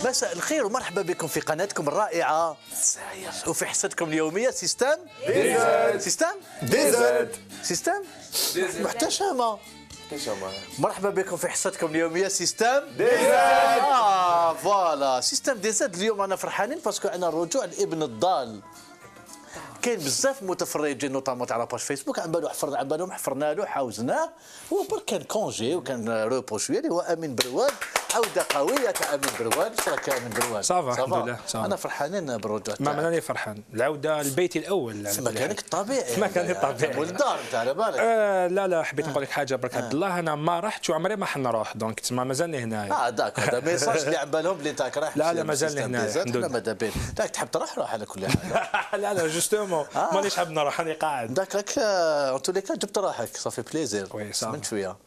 مساء الخير ومرحبا بكم في قناتكم الرائعة وفي حصتكم اليومية سيستم ديزاد. سيستم ديزاد. سيستم محتشمة. مرحبا بكم في حصتكم اليومية سيستم ديزاد. فوالا سيستم ديزاد. اليوم أنا فرحانين باسكو عندنا الرجوع لابن الضال. كاين بزاف متفرجين نوطامون تاع لاباج فيسبوك عن بالهم حفرنا له حاوزناه. هو برك كان كونجي وكان روبو شويه اللي هو امين برواد. عوده قويه تاع امين برواد. اش راك يا امين برواد؟ صافا الحمد لله. انا فرحانين بالرجوع ما ماني فرحان. العوده لبيتي الاول في مكانك الطبيعي. في مكاني الطبيعي. والدار انت على بالك. لا حبيت نقول لك حاجه برك عبد الله. انا ما رحتش وعمري ما حنروح دونك تسمى مازالني هنايا. داك هذا ميساج اللي عن بالهم اللي انت رايح. لا مازالني هنايا الحمد لله. ماذا بين داك تحب تروح على كل حال. لا جوستومون مانيش حاب نروح راني قاعد. داك راك ان تو لي كا جبت روحك صافي بليزير. وي صافي من شويه.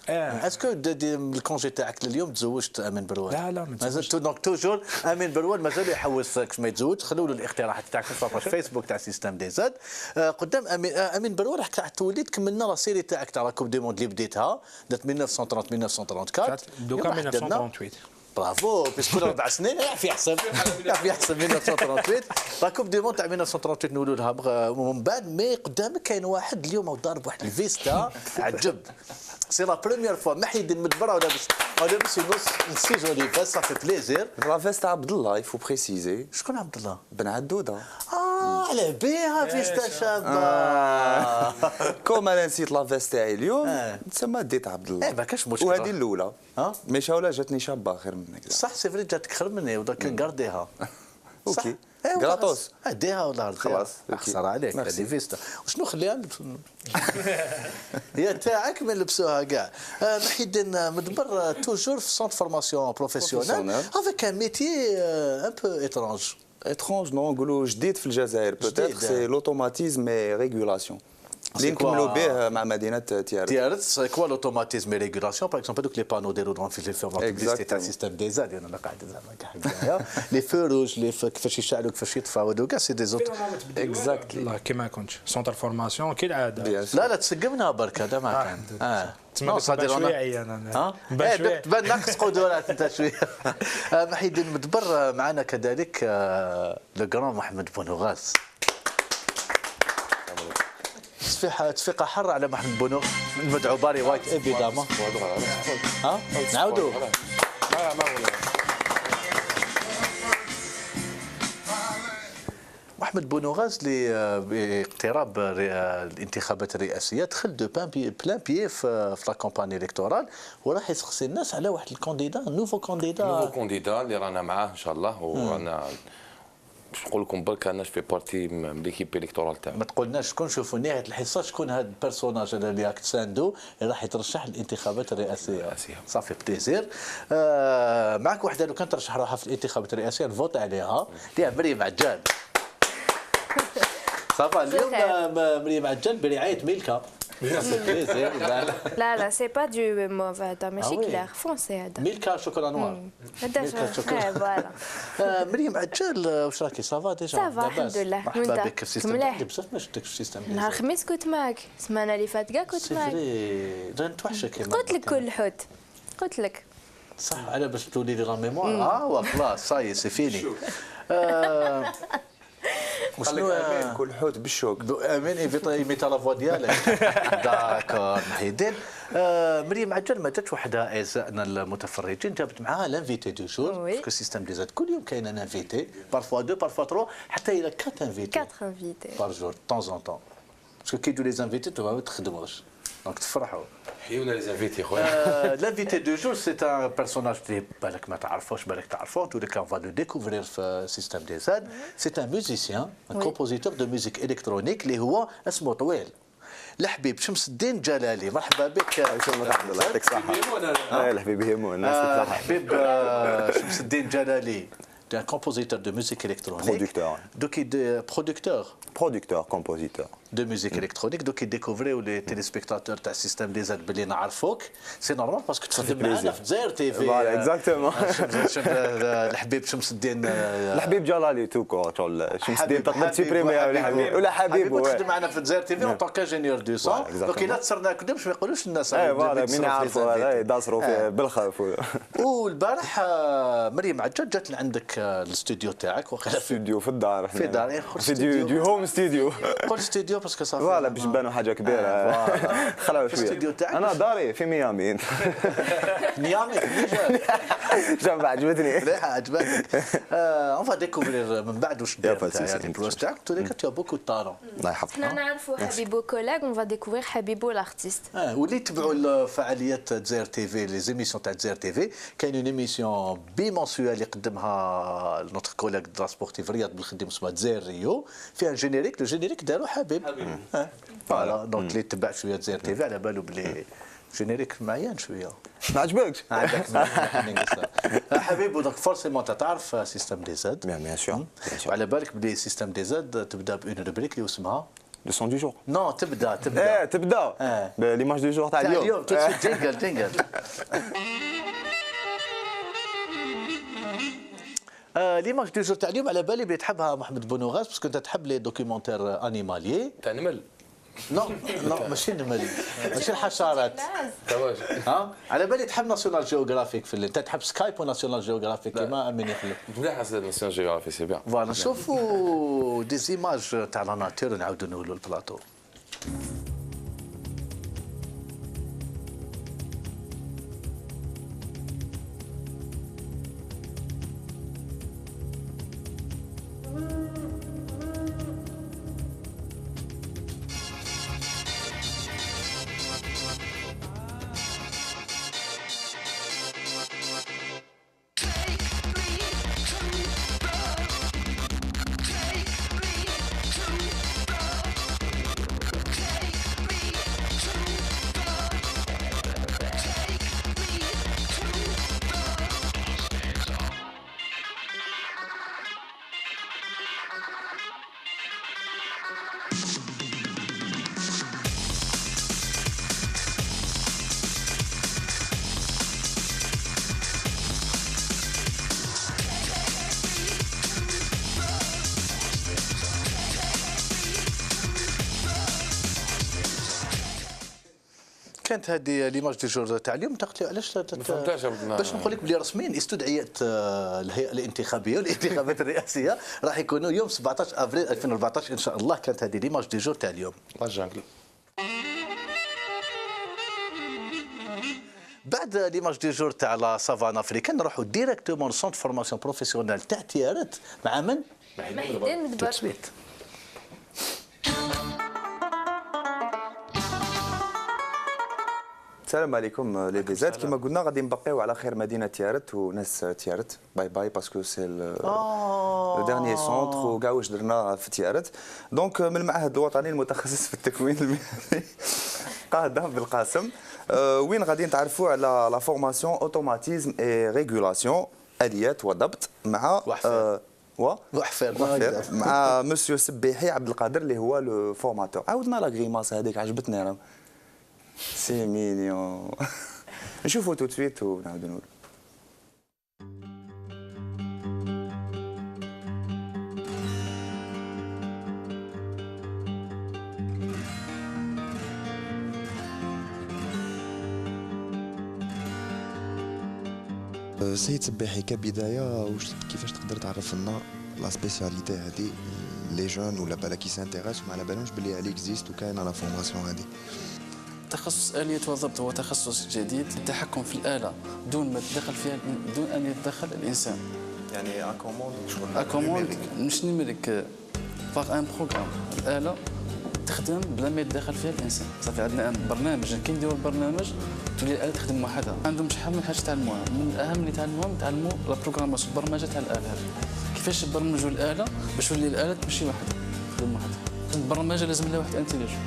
اسكو الكونجي تاعك لليوم تزوجت امين برواد؟ لا ما مازال دونك توجور امين برواد مازال يحوس كش ما يتزوج. خلوا له الاقتراحات تاعكم في لاباج فيسبوك تاع سيستم دي زاد. قدام امين برواد راح توليد كملنا لا سيري تاعك تاع لا كوب دي موند اللي بديتها دات 1930 1934 دوكا 1938. برافو باسكو 4 سنين يعرف يحسب 1938 لا كوب دي موند تاع 1938 نولوا لها ومن بعد. مي قدامك كاين واحد اليوم ضارب واحد الفيستا عجب. سي لا بروميير فوا محيد المدبره ولابس نص جولي فاس صافي بليزير. لا فيست عبد الله يفو بريسيزي. شكون عبد الله؟ بن عدوده. على بيها فيستا شابه. كوم انا نسيت لا فيست تاعي اليوم تسمى ديت عبد الله. ما كاش مشكل. وهذه الاولى. ماشي ولا جاتني شابه خير منك. صح سي فري جاتك خير مني وداك كارديها. اوكي غراطوس. اديها ولا خلاص اخسر عليك هذه فيستا. وشنو خليها هي تاعك من لبسوها كاع. محيد مدبر توجور في سونت فورماسيون بروفيسيونيل افيك ان ميتي ان بو ايترونج. étrange non نقولوا جديد في الجزائر peut-être c'est l'automatisme et régulation اللي نكملوا به مع مدينه تيارت. سي كوا لوتوماتيزم اي ريغولاسيون باغ اكزومبل دوك لي بانو ديرو دون في لي فيرم تاع سيستم دي زاد. انا قاعد زعما كاع لي فو روج لي كيفاش يشعلوا كيفاش يطفاو هذوك سي دي زوت اكزاكتلي. لا كيما كنتش سونتر فورماسيون كالعاده. لا تسقمنا برك هذا ما كان. تسمى شويه انا تبان ناقص قدرات انت شويه. محيد المدبر معنا كذلك لو غران محمد بونوغاس. تصفيقه حره على محمد بونو المدعو باري وايت ايفيدامون. نعاودوا محمد بونوغاز اللي باقتراب الانتخابات الرئاسيه دخل دو بلان بيي في لا كومباني الكتورال وراح يسقسي الناس على واحد الكونديدا نوفو كونديدا اللي رانا معاه ان شاء الله. وانا باش نقول لكم برك انا في بارتي من ليكيب الكتورال تاعو. ما تقولناش شكون. شوفوا نهايه الحصه شكون هذا البيرسوناج اللي راك تساندو اللي راح يترشح للانتخابات الرئاسيه. صافي بليزير. معك وحده لو كان ترشح روحها في الانتخابات الرئاسيه نفوت عليها اللي هي مريم عجال. صافا اليوم مريم عجال برعايه ميلكا. لا سي با دو موف هذا ماشي كلير فونسي هذا. ميلكا شوكولا نوار. هذا فوالا. مريم عجال واش راكي صافا ديجا؟ صافا الحمد لله. مرحبا بك في السيستم. بزاف ما شفتكش في السيستم. نهار الخميس كنت معك السمانه اللي فاتت كاع كنت معك. سي نتوحشك. قلت لك كل حوت قلت لك صح على باش تولي لي لا ميموار. خلاص صاي سي فيني. وشنو كل حوت بالشوك. امين ايميتا لا فوا ديالك. داكور محيدين. مريم عجل ما جاتش وحدها اعزائنا المتفرجين جابت معاها لانفيتي دو جور باسكو السيستم دي زاد كل يوم كاين ان انفيتي بارفوا دو بارفوا ترو حتى الى 4 انفيتي 4 انفيتي بار جور طون زون طون باسكو كي يجوا لي انفيتي تو ما تخدموش دونك تفرحوا. حيونا لي زانفيتي خويا. L'invité du jour, c'est un personnage اللي بالك ما تعرفوش بالك تعرفوه. En tous les cas, on va le découvrir في Système des ZAD. C'est un musicien, un compositeur de musique électronique اللي هو اسمه طويل. الحبيب شمس الدين جلالي. مرحبا بك. مرحبا الله يعطيك الصحة. الحبيب يهمو الناس. الحبيب شمس الدين جلالي. un compositeur de musique électronique. Producteur. Donc, producteur. Producteur, compositeur. دو ميوزيك الكترونيك دوك يديكوفريو لي تيليسبيكتاتور تاع سيستم دي زاد باللي نعرفوك سي نورمال باسكو تخدم معنا في الجزائر تي في فوالا اكزاكتومون الحبيب شمس الدين الحبيب جلالي تو كور شمس الدين تقدر تسيبريمي ولا حبيب تخدم معنا في الجزائر تي في اون طونك انجينيور دو سون دوك الا تصرنا كدا باش ما يقولوش الناس فوالا مين يعرفوا هذا يداسروا فيه بالخوف والبارح مريم عجاج جات لعندك الاستوديو تاعك وقيلا استوديو في الدار في الدار في دو هوم استوديو قول استوديو باسكو صافي فوالا باش نبانوا حاجه كبيره خلاو شويه الاستوديو تاعك انا داري في ميامي ميامي شوف عجبتني مليحه عجبتك اون فا ديكوفرير من بعد واش داير يعني البروس تاعك تو ديك تو بوكو طالون الله يحفظك حنا نعرفوا حبيبو كولاغ اون فا ديكوفرير حبيبو لارتيست. واللي يتبعوا الفعاليات دزاير تي في لي زيميسيون تاع دزاير تي في كاين اون ايميسيون بيمونسيوال يقدمها نوتر كولاغ دو سبورتيف رياض بالخدمه اسمها دزاير ريو فيها جينيريك لو جينيريك دارو حبيب فوالا دونك اللي تبع شويه دزاير تي في على بالو بلي جينيريك معيان شويه ما عجبكش عندك حبيب دونك فورسيمون تعرف سيستم دي زاد بيان سور وعلى بالك بلي سيستم دي زاد تبدا بون روبريك اللي اسمها لو سون دو جور نو تبدا تبدا ليماج دو جور تاع اليوم تو جينجل ليماج دو جور تاع اليوم على بالي بلي تحبها محمد بونوغاز باسكو انت تحب لي دوكيومونتير انيماليي تاع نمل نو ماشي النمل ماشي الحشرات تواش ها على بالي تحب ناسيونال جيوغرافيك في انت تحب سكايب وناسيونال جيوغرافيك كيما امين يخلف مليح هذا ناسيون جيوغرافي سي بيان فوالا نشوفوا دي زيماج تاع لا ناتور نعاودوا نقولوا البلاطو كانت هذه ليماج دي جور تاع اليوم تقتلوا علاش باش نقول لك بلي رسميا استدعيت الهيئه الانتخابيه والانتخابات الرئاسيه راح يكونوا يوم 17 افريل 2014 ان شاء الله. كانت هذه ليماج دي جور تاع اليوم. الجانجل بعد ليماج دي جور تاع لا سافان افريكان نروحوا ديريكتومون سونتر فورماسيون بروفيسيونيل تاع تيارت مع من؟ محيدين مدبر. السلام عليكم لي ديزات كما قلنا غادي نبقيو على خير مدينه تيارت وناس تيارت باي باي باسكو سي لو ديرني سونتر وكاع واش درنا في تيارت دونك من المعهد الوطني المتخصص في التكوين المهني قاده بالقاسم وين غادي نتعرفوا على لا فورماسيون اوتوماتيزم اي ريغولاسيون اليات وضبط مع وحفير مع مسيو سبيحي عبد القادر اللي هو لو فورماتور. عاودنا لا غريماس هذيك عجبتني انا سي مينيون. نشوفوا تو سويت ونعاودوا نقولوا. سيد سباحي كبدايه كيفاش تقدر تعرف لنا لا سبيسياليتي هذه لي جون ولا بالا كي سانتيريس وما على بالهمش بلي عليه اكزيست وكاينه لا فورماسيون هذه. تخصص آلية والضبط هو تخصص جديد التحكم في الآلة دون ما تدخل فيها دون أن يتدخل الإنسان. يعني اكوموند شغل اكوموند مش نيميريك باغ ان بروغرام. الآلة تخدم بلا ما يتدخل فيها الإنسان. صافي عندنا برنامج كي نديروا البرنامج تولي الآلة تخدم وحدها. عندهم شحال من حاجة تعلموها من أهم اللي تعلموا لا بروغراماسيون البرمجة تاع الآلة كيفاش نبرمجوا الآلة باش تولي الآلة تمشي وحدها تخدم وحدها. البرمجة لازم لها واحد انتيليجون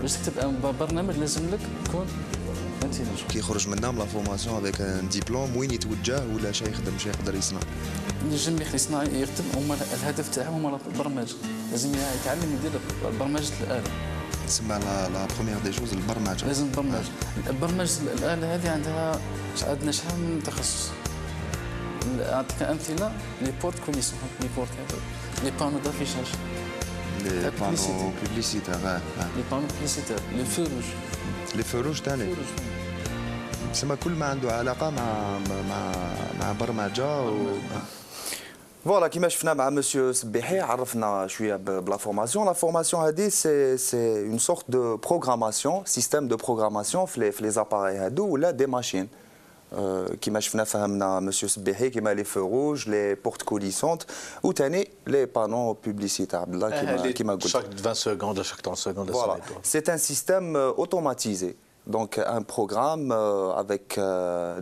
باش تكتب برنامج لازم لك يكون انتيليجون. كي يخرج منا من لا فورماسيون افيك ان ديبلوم وين يتوجه ولا شي يخدم شي يقدر يصنع؟ ينجم يصنع يخدم، هما الهدف تاعهم هو البرمجه، لازم يتعلم يدير برمجه الاله. تسمى لا بروميير دي جوز البرمجه. لازم برمجه الاله هذه عندنا شحال من تخصص. نعطيك امثله لي بورت كونيسون، لي بورت لي بانو دافيشاج، لي بانو بوبليسيتير. لي بانو بوبليسيتير، لي فو روج. لي فروج تاني تسمى كل ما عنده علاقه مع برمجه فوالا كيما شفنا مع مسيو سبيحي عرفنا شويه بلا فورماسيون. لا فورماسيون هذه سي اون سورت دو بروغراماسيون، سيستيم دو بروغراماسيون في لي زاباري هادو ولا دي ماشين. كيما شفنا فهمنا مسيو سبيحي كيما لي فو روج، لي بورت كوليسونت وثاني لي بانو بوبليسيتير عبد الله كيما قلت. chaque 20 secondes, chaque 30 secondes. Voilà, c'est un système automatisé. Donc un programme avec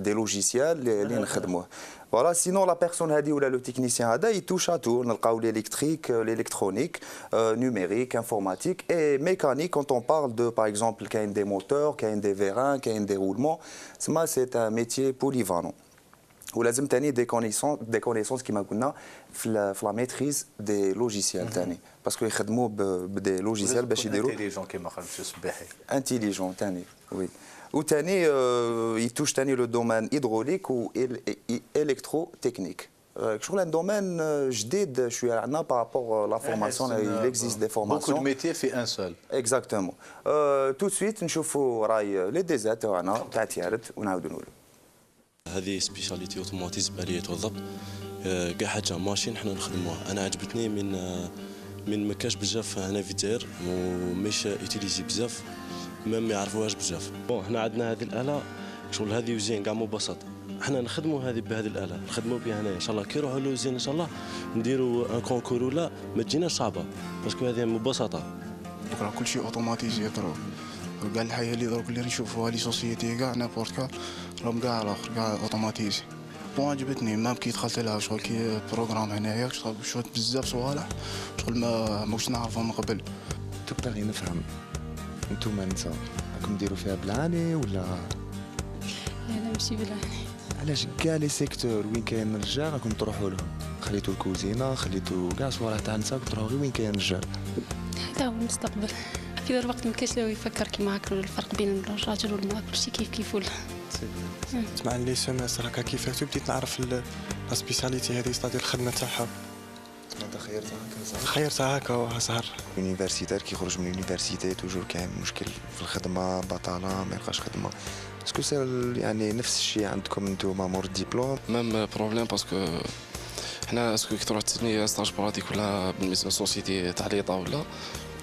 des logiciels اللي نخدموه. Voilà, sinon la personne هذه ولا le technicien هذا il touche à tout. نلقاو l'électrique, l'électronique, numérique, informatique et mécanique quand on parle de par exemple كاين des moteurs, كاين des vérins, كاين des roulements. C'est un métier polyvalent. ولازم تاني دي كونيسونس كيما قلنا في لا ميتريز دي لوجيسيال تاني باسكو يخدموا بدي لوجيسيال باش يديروا انتيليجون كيما قال مسيو سباحي. انتيليجون تاني وي. وتاني يتوش تاني لو دومين هيدروليك و الكترو تكنيك. شغل ان دومين جديد شويه عندنا بارابور لا فورماسيون. il existe des formations. beaucoup de métiers في un seul. Exactement. tout de suite نشوفوا راي لي ديزات تاعنا تاع تيارت ونعاودوا نقولوا. هذه سبيشاليتي اوتوماتيزم آلية الضبط. كاع حاجه ماشين حنا نخدموها. انا عجبتني من ما كاش بزاف هنا في الجزائر ومش يوتيليزي بزاف ما يعرفوهاش بزاف. بون حنا عندنا هذه الاله شغل هذه وزين كاع مبسطه. حنا نخدموا هذه بهذه الاله نخدموا بها هنا ان شاء الله كي نروحوا لوزين ان شاء الله نديروا ان كونكور ولا ما تجيناش صعبه باسكو هذه مبسطه. راه كل شيء اوتوماتيزي دروك. كاع الحياه اللي دروك اللي نشوفوها لي سوسيتي كاع نابورت كا راهم كاع الاخر كاع اوتوماتيزي. بون عجبتني مام كي دخلت لها شغل كي بروغرام هنايا شغل بزاف صوالح شغل ما كنتش نعرفهم من قبل. تبغي نفهم انتوما نساء راكم ديروا فيها بالعاني ولا لا ماشي بالعاني؟ علاش كاع لي سيكتور وين كاين الرجال راكم تروحوا لهم؟ خليتوا الكوزينه خليتوا كاع صوالح تاع النساء تروحوا غير وين كاين الرجال. هذا هو المستقبل. في ذا الوقت ما كاينش اللي يفكر كيما هكا الفرق بين الراجل والمراه كلشي كيف ولا. مع لي سوناس هكا كيفاش بديت نعرف لا سبيسياليتي هذه ستادير الخدمه تاعها. انت خيرتها هكا؟ خيرتها هكا سهر. يونيفرسيتير كي يخرج من اليونيفرسيتي توجور كاين مشكل في الخدمه بطاله ما يلقاش خدمه. اسكو سي يعني نفس الشيء عندكم انتوما مور الدبلوم؟ ميم بروبليم باسكو حنا اسكو كي تروح تسني ستاج براتيك ولا بالنسبه للسوسيتي تاع ليطا ولا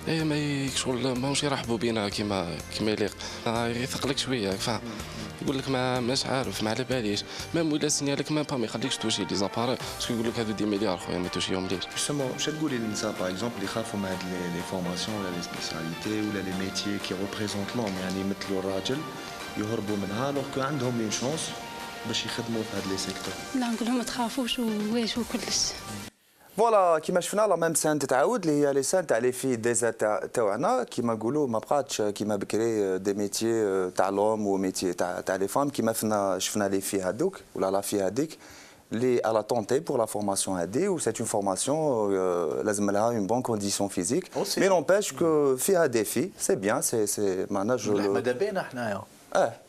اي ما شغل ماهوش يرحبوا بينا كيما يليق. يثقلك شويه فاهم. يقول لك ماش عارف ما على باليش ميم ولا سنيالك ميم با ما يخليكش توشي لي زاباري باسكو يقول لك هذو 10 مليار خويا ما توشيهم ليش. جوستومون واش تقولي للنساء باغ اكزومبل اللي يخافوا من هاد لي فورماسيون ولا لي سبيسياليتي ولا لي ميتيي كي ريبريزونت لهم يعني يمثلوا الراجل يهربوا منها لوغ كو عندهم اون شونس باش يخدموا في هاد لي سيكتور؟ لا نقول لهم ما تخافوش وواجهوا كلش. فوالا كيما شفنا لا ميم سان تتعاود اللي هي لي سان تاع لي في ديزا تاعنا كيما نقولوا ما بقاتش كيما بكري دي ميتيي تاع لوم وميتيي تاع لي فام كيما شفنا لي في هذوك ولا لا في هذيك اللي على تونتي بور لا فورماسيون هذه و سي اون فورماسيون لازم لها اون بون كونديسيون فيزيك مي نونباش كو فيها ديفي سي بيان سي معناها جو ماذا بينا حنايا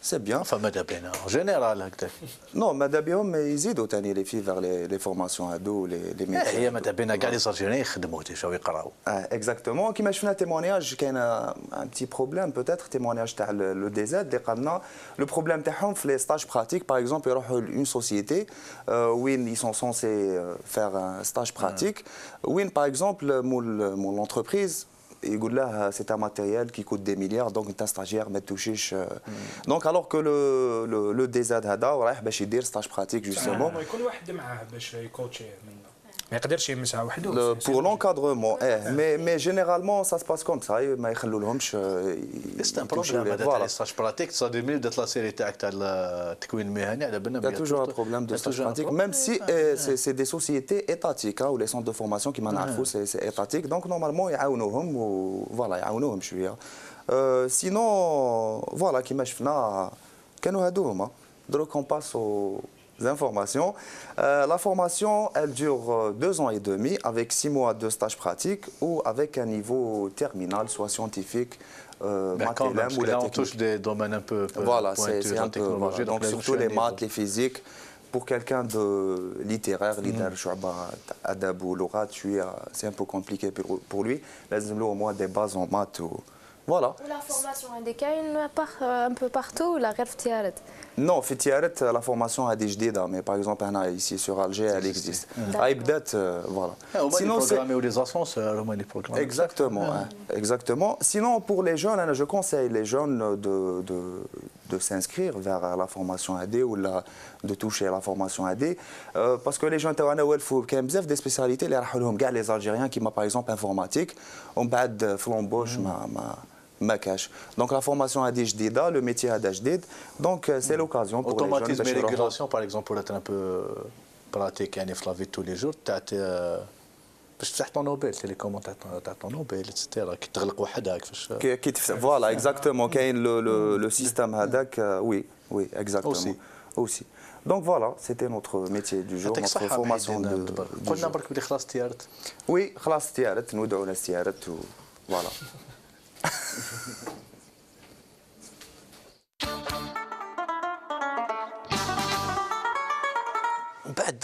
سي بيان فماذا بينا جينيرال هكذا. نو ماذا بهم يزيدوا ثاني لي في فيغ لي فورماسيون هادو لي ميتيي. هي ماذا بينا كاع لي سارجيريين يخدموا ديجا ويقراو. اكزاكتومون كيما شفنا تيمونياج كاين ان بتي بروبليم بوتيتر تيمونياج تاع لو ديزاد اللي قالنا لو بروبليم تاعهم في لي ستاج براتيك باغ اكزومبل يروحوا لون سوسيتي وين يي سون سونسي فيغ ان ستاج براتيك وين باغ اكزومبل مول لونتربريز يقول له سي ان ماتيريال كي كوت دي مليار دونك انت ستاجير ما تشيش دونك الوغ كو لو ديزاد هذا رايح باش يدير ستاج براتيك جوستومون يكون واحد معاه باش يكوتشي منه ما يقدرش يمسها وحده. بور لونكادرومون مي جينيرالمون سا سباس كوم سا ما يخلوا لهمش. سي ان بروبليم هذا تاع ستاج براتيك صار ملي بدات لا سيري تاعك تاع التكوين المهني على بالنا بها توجور ان بروبليم دو ستاج براتيك ميم سي سي دي سوسيتي ايتاتيك و لي سونتر دو فورماسيون كيما نعرفوا سي ايتاتيك دونك نورمالمون يعاونوهم و فوالا يعاونوهم شويه. سينون فوالا كيما شفنا كانوا هادو هما. Donc on passe aux informations. La formation, elle dure 2 ans et demi avec 6 mois de stage pratique ou avec un niveau terminal, soit scientifique, maths ou la là, on technique. touche des domaines un peu Voilà, pointus c'est en un peu. technologie. Voilà. Donc surtout les maths, les physiques. Pour quelqu'un de littéraire, adab ou lughat, c'est un peu compliqué pour lui. لازم له au moins des bases en maths. Voilà. La formation عندك un peu partout ولا غير في تيارت؟ Non, في تيارت la formation هذه جديدة, mais par exemple ici sur Alger, elle existe. هاي بدات voilà. Sinon c'est ou les ascenseurs, les programmes. Exactement, exactement. Sinon pour les jeunes, je conseille les jeunes de s'inscrire vers la formation AD ou de toucher à la formation AD parce que les jeunes تاعنا والفوا كاين بزاف دي سبيسياليتي اللي راحوا لهم كاع لي زالجيريان كيما باغ اكزومبل انفورماتيك ومن بعد في لومبوش ما كاش. دونك لا فورماسيون هذه جديده, لو ميتي هذا جديد, دونك سي لوكازيون بور لي جون. Automatisme et régulation par exemple pour être un peu pratique يعني في la vie de tous les jours تاع باش تفتح طونوبيل تيليكوموند تاع طونوبيل اكسترا كي تغلق وحدها كيفاش كي فوالا اكزاكتومون كاين لو سيستيم هذاك وي اكزاكتومون اوسي. Donc voilà, c'était notre métier du jour, notre formation de قلنا برك بلي خلاص تيارت. Oui, خلاص تيارت, نودعوا ناس تيارت فوالا. بعد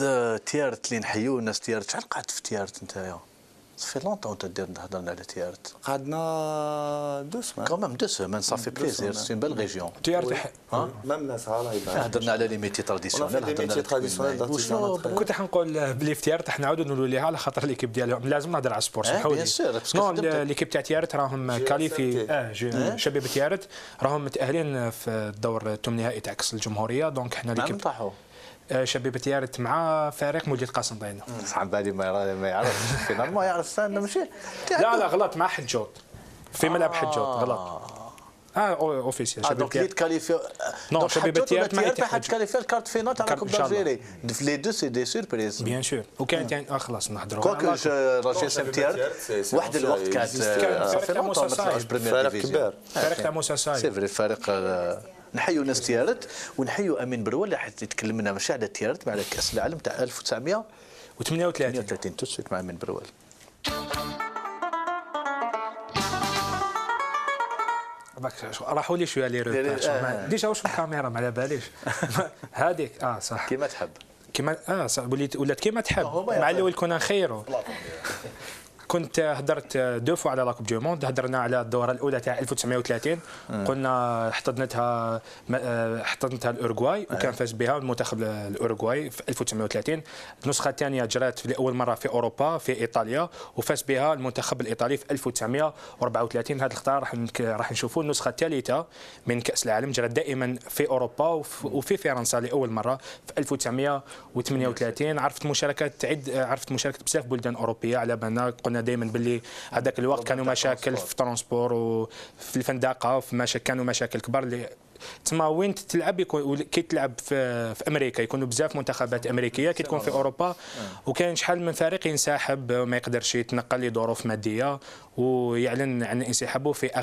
تيارت اللي نحيو الناس تيارت, شحال قعدت في تيارت نتايا؟ صافي لونطون تدير هضرنا على تيارت. قعدنا 2 سمان. كون ميم 2 سمان, صافي بليزير, سي اون بال ريجيون. تيارت ميم ناس هالا هضرنا على لي ميتي تراديسيونيل. كنت حنقول بلي في تيارت حنا نعاودوا نقولوا ليها على خاطر ليكيب ديالهم لازم نهضر على السبور سمحوا لي. نو ليكيب تاع تيارت راهم كاليفي شباب تيارت راهم متاهلين في الدور الثمنهائي تاع كاس الجمهوريه. دونك حنا ليكيب شباب تيارت مع فريق مولودية قاسم طينة. صعب بالي ما يعرف فينال ما يعرف انا ماشي. لا غلط مع حجوط في ملعب حجوط غلط. اوفيسيال شباب تيارت كاليفي. نو شباب تيارت ما يتحد كاليفي الكارت فينال تاع كوب دالجيري. في لي دو سي دي سوربريز. بيان سور. وكان ثاني خلاص نهضروا. كوكو راجل سام تيارت واحد الوقت كانت فريق موسى ساي. فريق كبير. فريق تاع موسى ساي. سي فري فريق. نحيو ناس تيارت ونحيو امين برول اللي حيت يتكلم لنا ماشي على تيارت مع على كاس العالم تاع 1938 تسويت مع امين برول. راحوا لي شويه لي روباج ديجا واش الكاميرا ما على باليش هذيك صح كيما تحب كيما ولات كيما تحب مع الاول كنا نخيروا. كنت هدرت 2 فوا على لا كوب دو موند. هدرنا على الدوره الاولى تاع 1930 قلنا حضنتها الاورغواي وكان فاز بها المنتخب الاورغواي في 1930. النسخه الثانيه جرات لاول مره في اوروبا في ايطاليا وفاز بها المنتخب الايطالي في 1934. هذا الخطا راح نشوفوا النسخه الثالثه من كاس العالم جرت دائما في اوروبا وفي فرنسا لاول مره في 1938. عرفت مشاركه بزاف بلدان اوروبيه. على بالنا قلنا دائما باللي هذاك الوقت كانوا مشاكل في الترونسبور وفي الفندقه كانوا مشاكل كبار اللي تما وين تلعب كي تلعب في امريكا يكونوا بزاف منتخبات امريكيه كي تكون في اوروبا وكاين شحال من فريق ينسحب ما يقدرش يتنقل لظروف ماديه ويعلن عن انسحابه في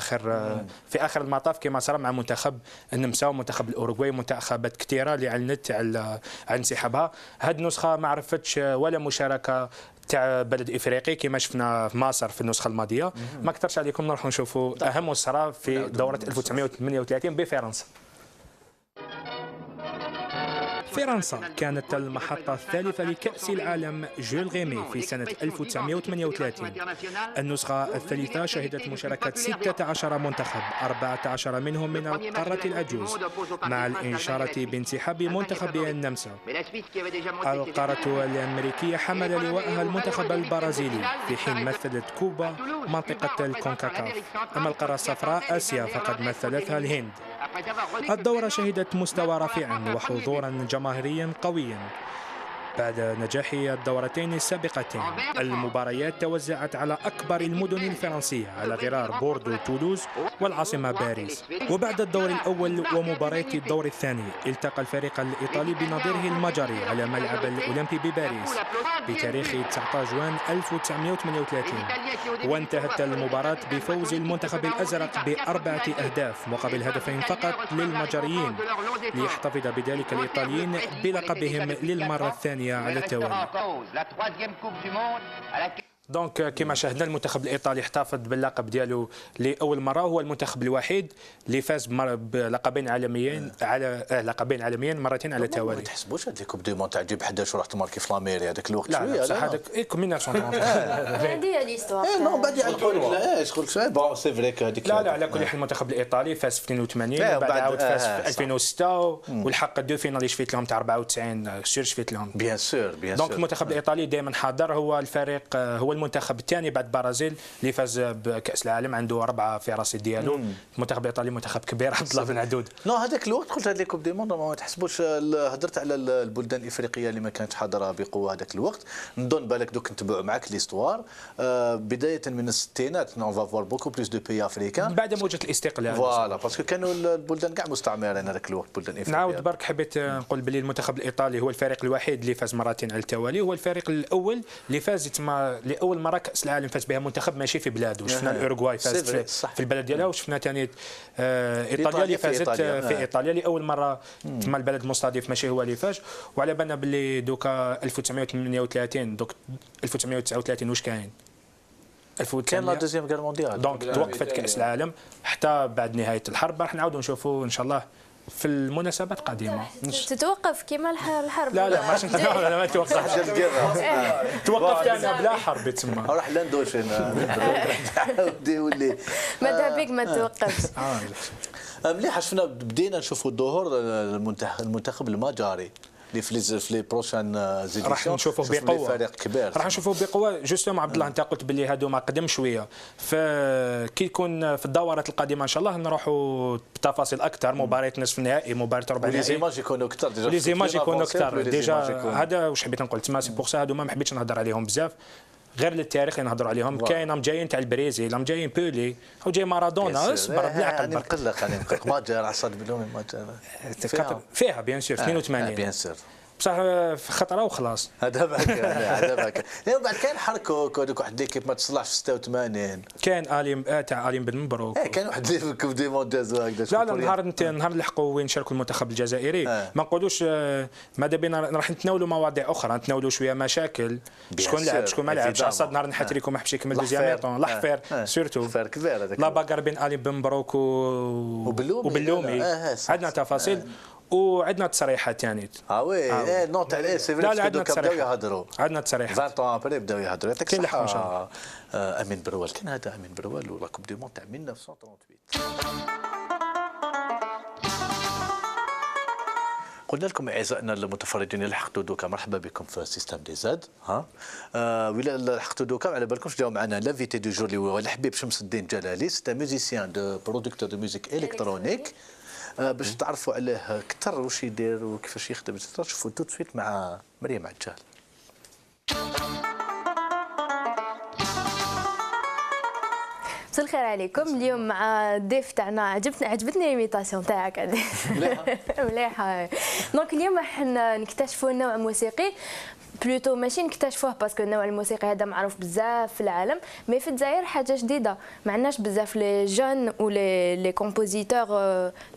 اخر المطاف كما صار مع منتخب النمسا ومنتخب الاوروغواي منتخبات كثيره اللي اعلنت على انسحابها. هذه النسخه ما عرفتش ولا مشاركه تاع بلد افريقي كما شفنا في مصر في النسخه الماضيه. ما اكثرش عليكم نروحوا نشوفوا اهم صرا في دوره 1938 بفرنسا. فرنسا كانت المحطة الثالثة لكأس العالم جول غيمي في سنة 1938. النسخة الثالثة شهدت مشاركة 16 منتخب 14 منهم من القارة العجوز مع الإشارة بانسحاب منتخب النمسا. القارة الأمريكية حمل لواءها المنتخب البرازيلي في حين مثلت كوبا منطقة الكونكاكاف. أما القارة الصفراء آسيا فقد مثلتها الهند. الدورة شهدت مستوى رفيع وحضورا جماهيريا قويا. بعد نجاح الدورتين السابقتين. المباريات توزعت على أكبر المدن الفرنسية على غرار بوردو تولوز والعاصمة باريس. وبعد الدور الأول ومباريات الدور الثاني التقى الفريق الإيطالي بنظيره المجري على ملعب الأولمبي بباريس بتاريخ 19 جوان 1938. وانتهت المباراة بفوز المنتخب الأزرق ب4 أهداف مقابل هدفين فقط للمجريين، ليحتفظ بذلك الإيطاليين بلقبهم للمرة الثانية على التوالي. دونك كما شاهدنا المنتخب الايطالي احتفظ باللقب ديالو لاول مره، هو المنتخب الوحيد اللي فاز بلقبين عالميين لقبين عالميين مرتين على التوالي. ما تحسبوش هذيك كوب دي موند تاع جيب 11 ورحت ماركي في لاميري هذاك الوقت لا شويه. لا هذاك 1930 هذه ليستوار. نو بعد يعقول لا شغل شويه بون سي فري هذيك. لا على كل حال المنتخب الايطالي فاز في 82 وبعد عاود فاز في 2006 والحق دو فينال اللي شفيت لهم تاع 94 سير شفيت لهم. بيان سور دونك المنتخب الايطالي دائما حاضر، هو الفريق هو المنتخب الثاني بعد البرازيل اللي فاز بكاس العالم، عنده 4 في راسي ديالو. المنتخب الايطالي منتخب كبير عبد الله بن عدود. نو هذاك الوقت قلت هذيك كوب دي موند ما تحسبوش. هضرت على البلدان الافريقيه اللي ما كانتش حاضره بقوه هذاك الوقت. نظن بالك دوك نتبعوا معك ليستوار بدايه من الستينات نون فافوار بوكو بليس دو بي افريكان بعد موجه الاستقلال. فوالا باسكو كانوا البلدان كاع مستعمرين هذاك الوقت بلدان افريقيه. نعاود برك حبيت نقول بلي المنتخب الايطالي هو الفريق الوحيد اللي فاز مرتين على التوالي، هو الفريق الاول اللي فاز لاول مره كاس العالم فاز بها منتخب ماشي في بلاده. شفنا الاوروغواي فازت في البلد ديالها، وشفنا ثاني ايطاليا اللي فازت في ايطاليا لاول مره تما البلد المستضيف ماشي هو اللي فاز. وعلى بالنا باللي دوكا 1938 دوك 1939 واش كاين كان لا دوزيام غير مونديال. دونك توقفت كاس العالم حتى بعد نهايه الحرب. راح نعاودوا نشوفوا ان شاء الله في المناسبات القادمه. تتوقف كيما الحرب؟ لا ماشي ما توقفش. توقفت انا بلا حرب تما. راح لاندوش ودي ولي ماذا بك ما توقفش. مليح شفنا بدينا نشوفوا ظهور المنتخب المجري اللي في لي بروشان زيديسيون راح نشوفوه بقوه. فريق كبير راح نشوفوه بقوه. جوستوم عبد الله انت قلت باللي هادو ما قدم شويه، فكي يكون في الدورات القادمه ان شاء الله نروحوا بتفاصيل اكثر، مباريات نصف النهائي، مباراه ربع النهائي، لي زيماج يكونوا اكثر ديجا. لي زيماج يكونوا اكثر ديجا. هذا واش حبيت نقول تما. سي بوغ سا هادو ما حبيتش نهضر عليهم بزاف غير للتاريخ اللي نهضروا عليهم. كاين جايين تاع البرازيل، جايين بولي او جاي مارادونا. اصبر بالعقل برك. نقلق ما جا عصاد بلومي ما جا فيها بيان سور 82 بيان سور بصح في خطره وخلاص. هذا باك بعد كاين حركوا هذوك واحد ليكيب ما تصلحش في 86. كاين اليم تاع اليم بن مبروك. كاين واحد اللي في كوب دي موند هكذا. لا نهار نلحقوا وين شاركوا المنتخب الجزائري ما نقولوش ماذا بينا راح نتناولوا مواضيع اخرى، نتناولوا شويه مشاكل شكون لعب شكون ما لعبش. عصاد نهار نحاتريكو ما حبش يكمل دوزيام ميطون لاحفير سورتو فير كبير هذاك لا باغار بين اليم بن مبروك وبلومي. عندنا تفاصيل وعندنا تصريحات ثاني. وي نو تاع لي سي فري دوكا بداو يهضروا. عندنا تصريحات 20 عام ابري بداو يهضروا. يعطيك الصحه ان شاء الله. امين بروال كان هذا امين بروال ولا كوب دي موند تاع 1938. قلنا لكم اعزائنا المتفرجين اللي لحقتوا دوكا مرحبا بكم في سيستم دي زاد. ولا لحقتوا دوكا على بالكمش جاو معنا لافيتي دو جور اللي هو الحبيب شمس الدين جلالي. سي ميوزيسيان دو برودكتور دو ميوزيك الكترونيك. باش تعرفوا عليه اكثر واش يدير وكيفاش يخدم تشوفوا تو سويت مع مريم عجال. مساء الخير عليكم. اليوم مع الضيف تاعنا عجبتني ليميتاسيون تاعك مليحه. دونك اليوم راح نكتشفوا نوع موسيقي بلوتو ماشي نكتشفوه باسكو النوع الموسيقي هذا معروف بزاف في العالم، مي في الجزائر حاجه جديده ما عندناش بزاف لي جون و لي كومبوزيتور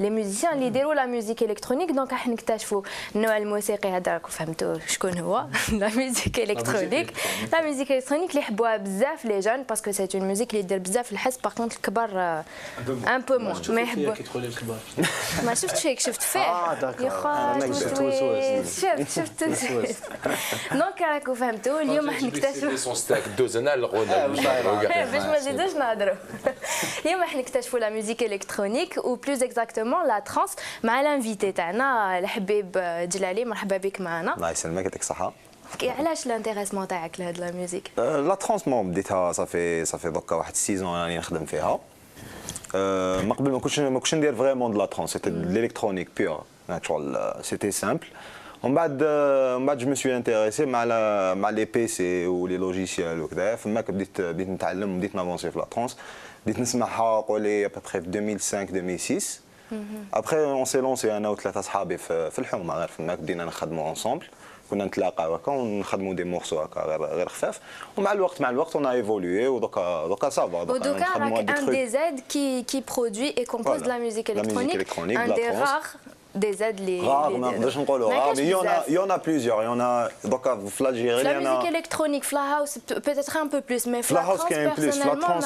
لي ميوزيسيان اللي يديروا لا ميوزيك الكترونيك. دونك راح نكتشفوا النوع الموسيقي هذا. راكم فهمتوا شكون هو لا ميوزيك الكترونيك. لا ميوزيك الكترونيك اللي يحبوها بزاف لي جون باسكو سي اون ميوزيك اللي دير بزاف الحس. باغ كونت الكبار ان بو مون ما يحبوا. ما شفتش فيك شفت فيه يا خويا شفت دونك راكم فهمتوا. اليوم راح نكتشفوا دوزنا الغنى باش ما نزيدوش نهضروا. اليوم راح نكتشفوا لا ميوزيك الكترونيك و بلوز اكزاكتومون لا ترانس مع لانفيتي تاعنا الحبيب جلالي. مرحبا بك معنا. الله يسلمك يعطيك الصحة. علاش الانتريسمون تاعك لهاد لا ميوزيك؟ لا ترانس مون بديتها صافي دوكا واحد 6 راني نخدم فيها. ما قبل ما كنتش ندير فريمون دو لا ترانس، سيتي الكترونيك بيور ناتشورال، سيتي سامبل. ومن بعد جو مو سوي انتريسي مع لي بي سي ولي لوجيسيال وكذا، فماك بديت نتعلم وبديت نافونسي في لا ترونس، بديت نسمعها قولي ابري في 2005 2006. ابري اون سي لونسي انا وثلاثه صحابي في الحومه، غير فماك بدينا نخدموا انصومبل، كنا نتلاقاو هكا ونخدموا دي مورسو هكا غير خفاف، ومع الوقت اون ايفولوي ودوكا سافا. ودوكا راك ان دي زاد كي برودوي اي كومبوز دو لا ميوزيك الكترونيك، ان دي راغ des aides les rares ما نقدرش نقولوا راه il y en a plusieurs, il y en a دوكا في الجيري la musique électronique في la house peut-être un peu plus mais في la house كاين بلوس في لا ترونس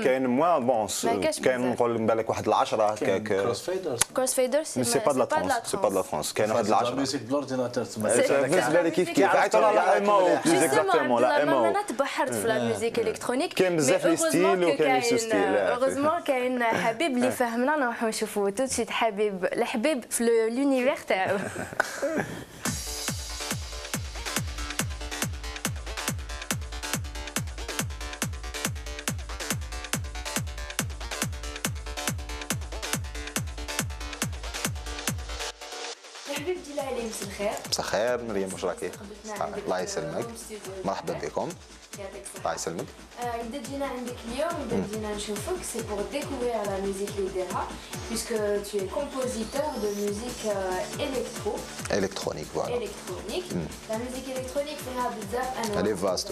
كاين موان بون كاين نقول بالك واحد 10 هكاك كروس فيدرز سي با de la trance كاين واحد 10 ميوزيك بالاورديناتور تما بالنسبه لي كيف عيطوا لا ام او بلوز اكزاكتومون لا ام او انا تبحرت في لا ميوزيك الكترونيك كاين بزاف لي ستيل وكاين لي سو ستيل هوغوزمون كاين حبيب اللي فهمنا نروحوا نشوفوا تو سيت حبيب الحبيب في لونيفير تاعو. حبيب ديالي مساء الخير. مساء الخير مريم، واش راكي؟ الله يسلمك، مرحبا بكم. الله يسلمك. إذا جينا عندك اليوم إذا جينا نشوفك سي بور ديكوفير لا ميوزيك اللي ديرها بيسكو تو اي كومبوزيتور دو ميوزيك الكترو الكترونيك فوالا الكترونيك. لا ميوزيك الكترونيك فيها بزاف انواع. لي فاست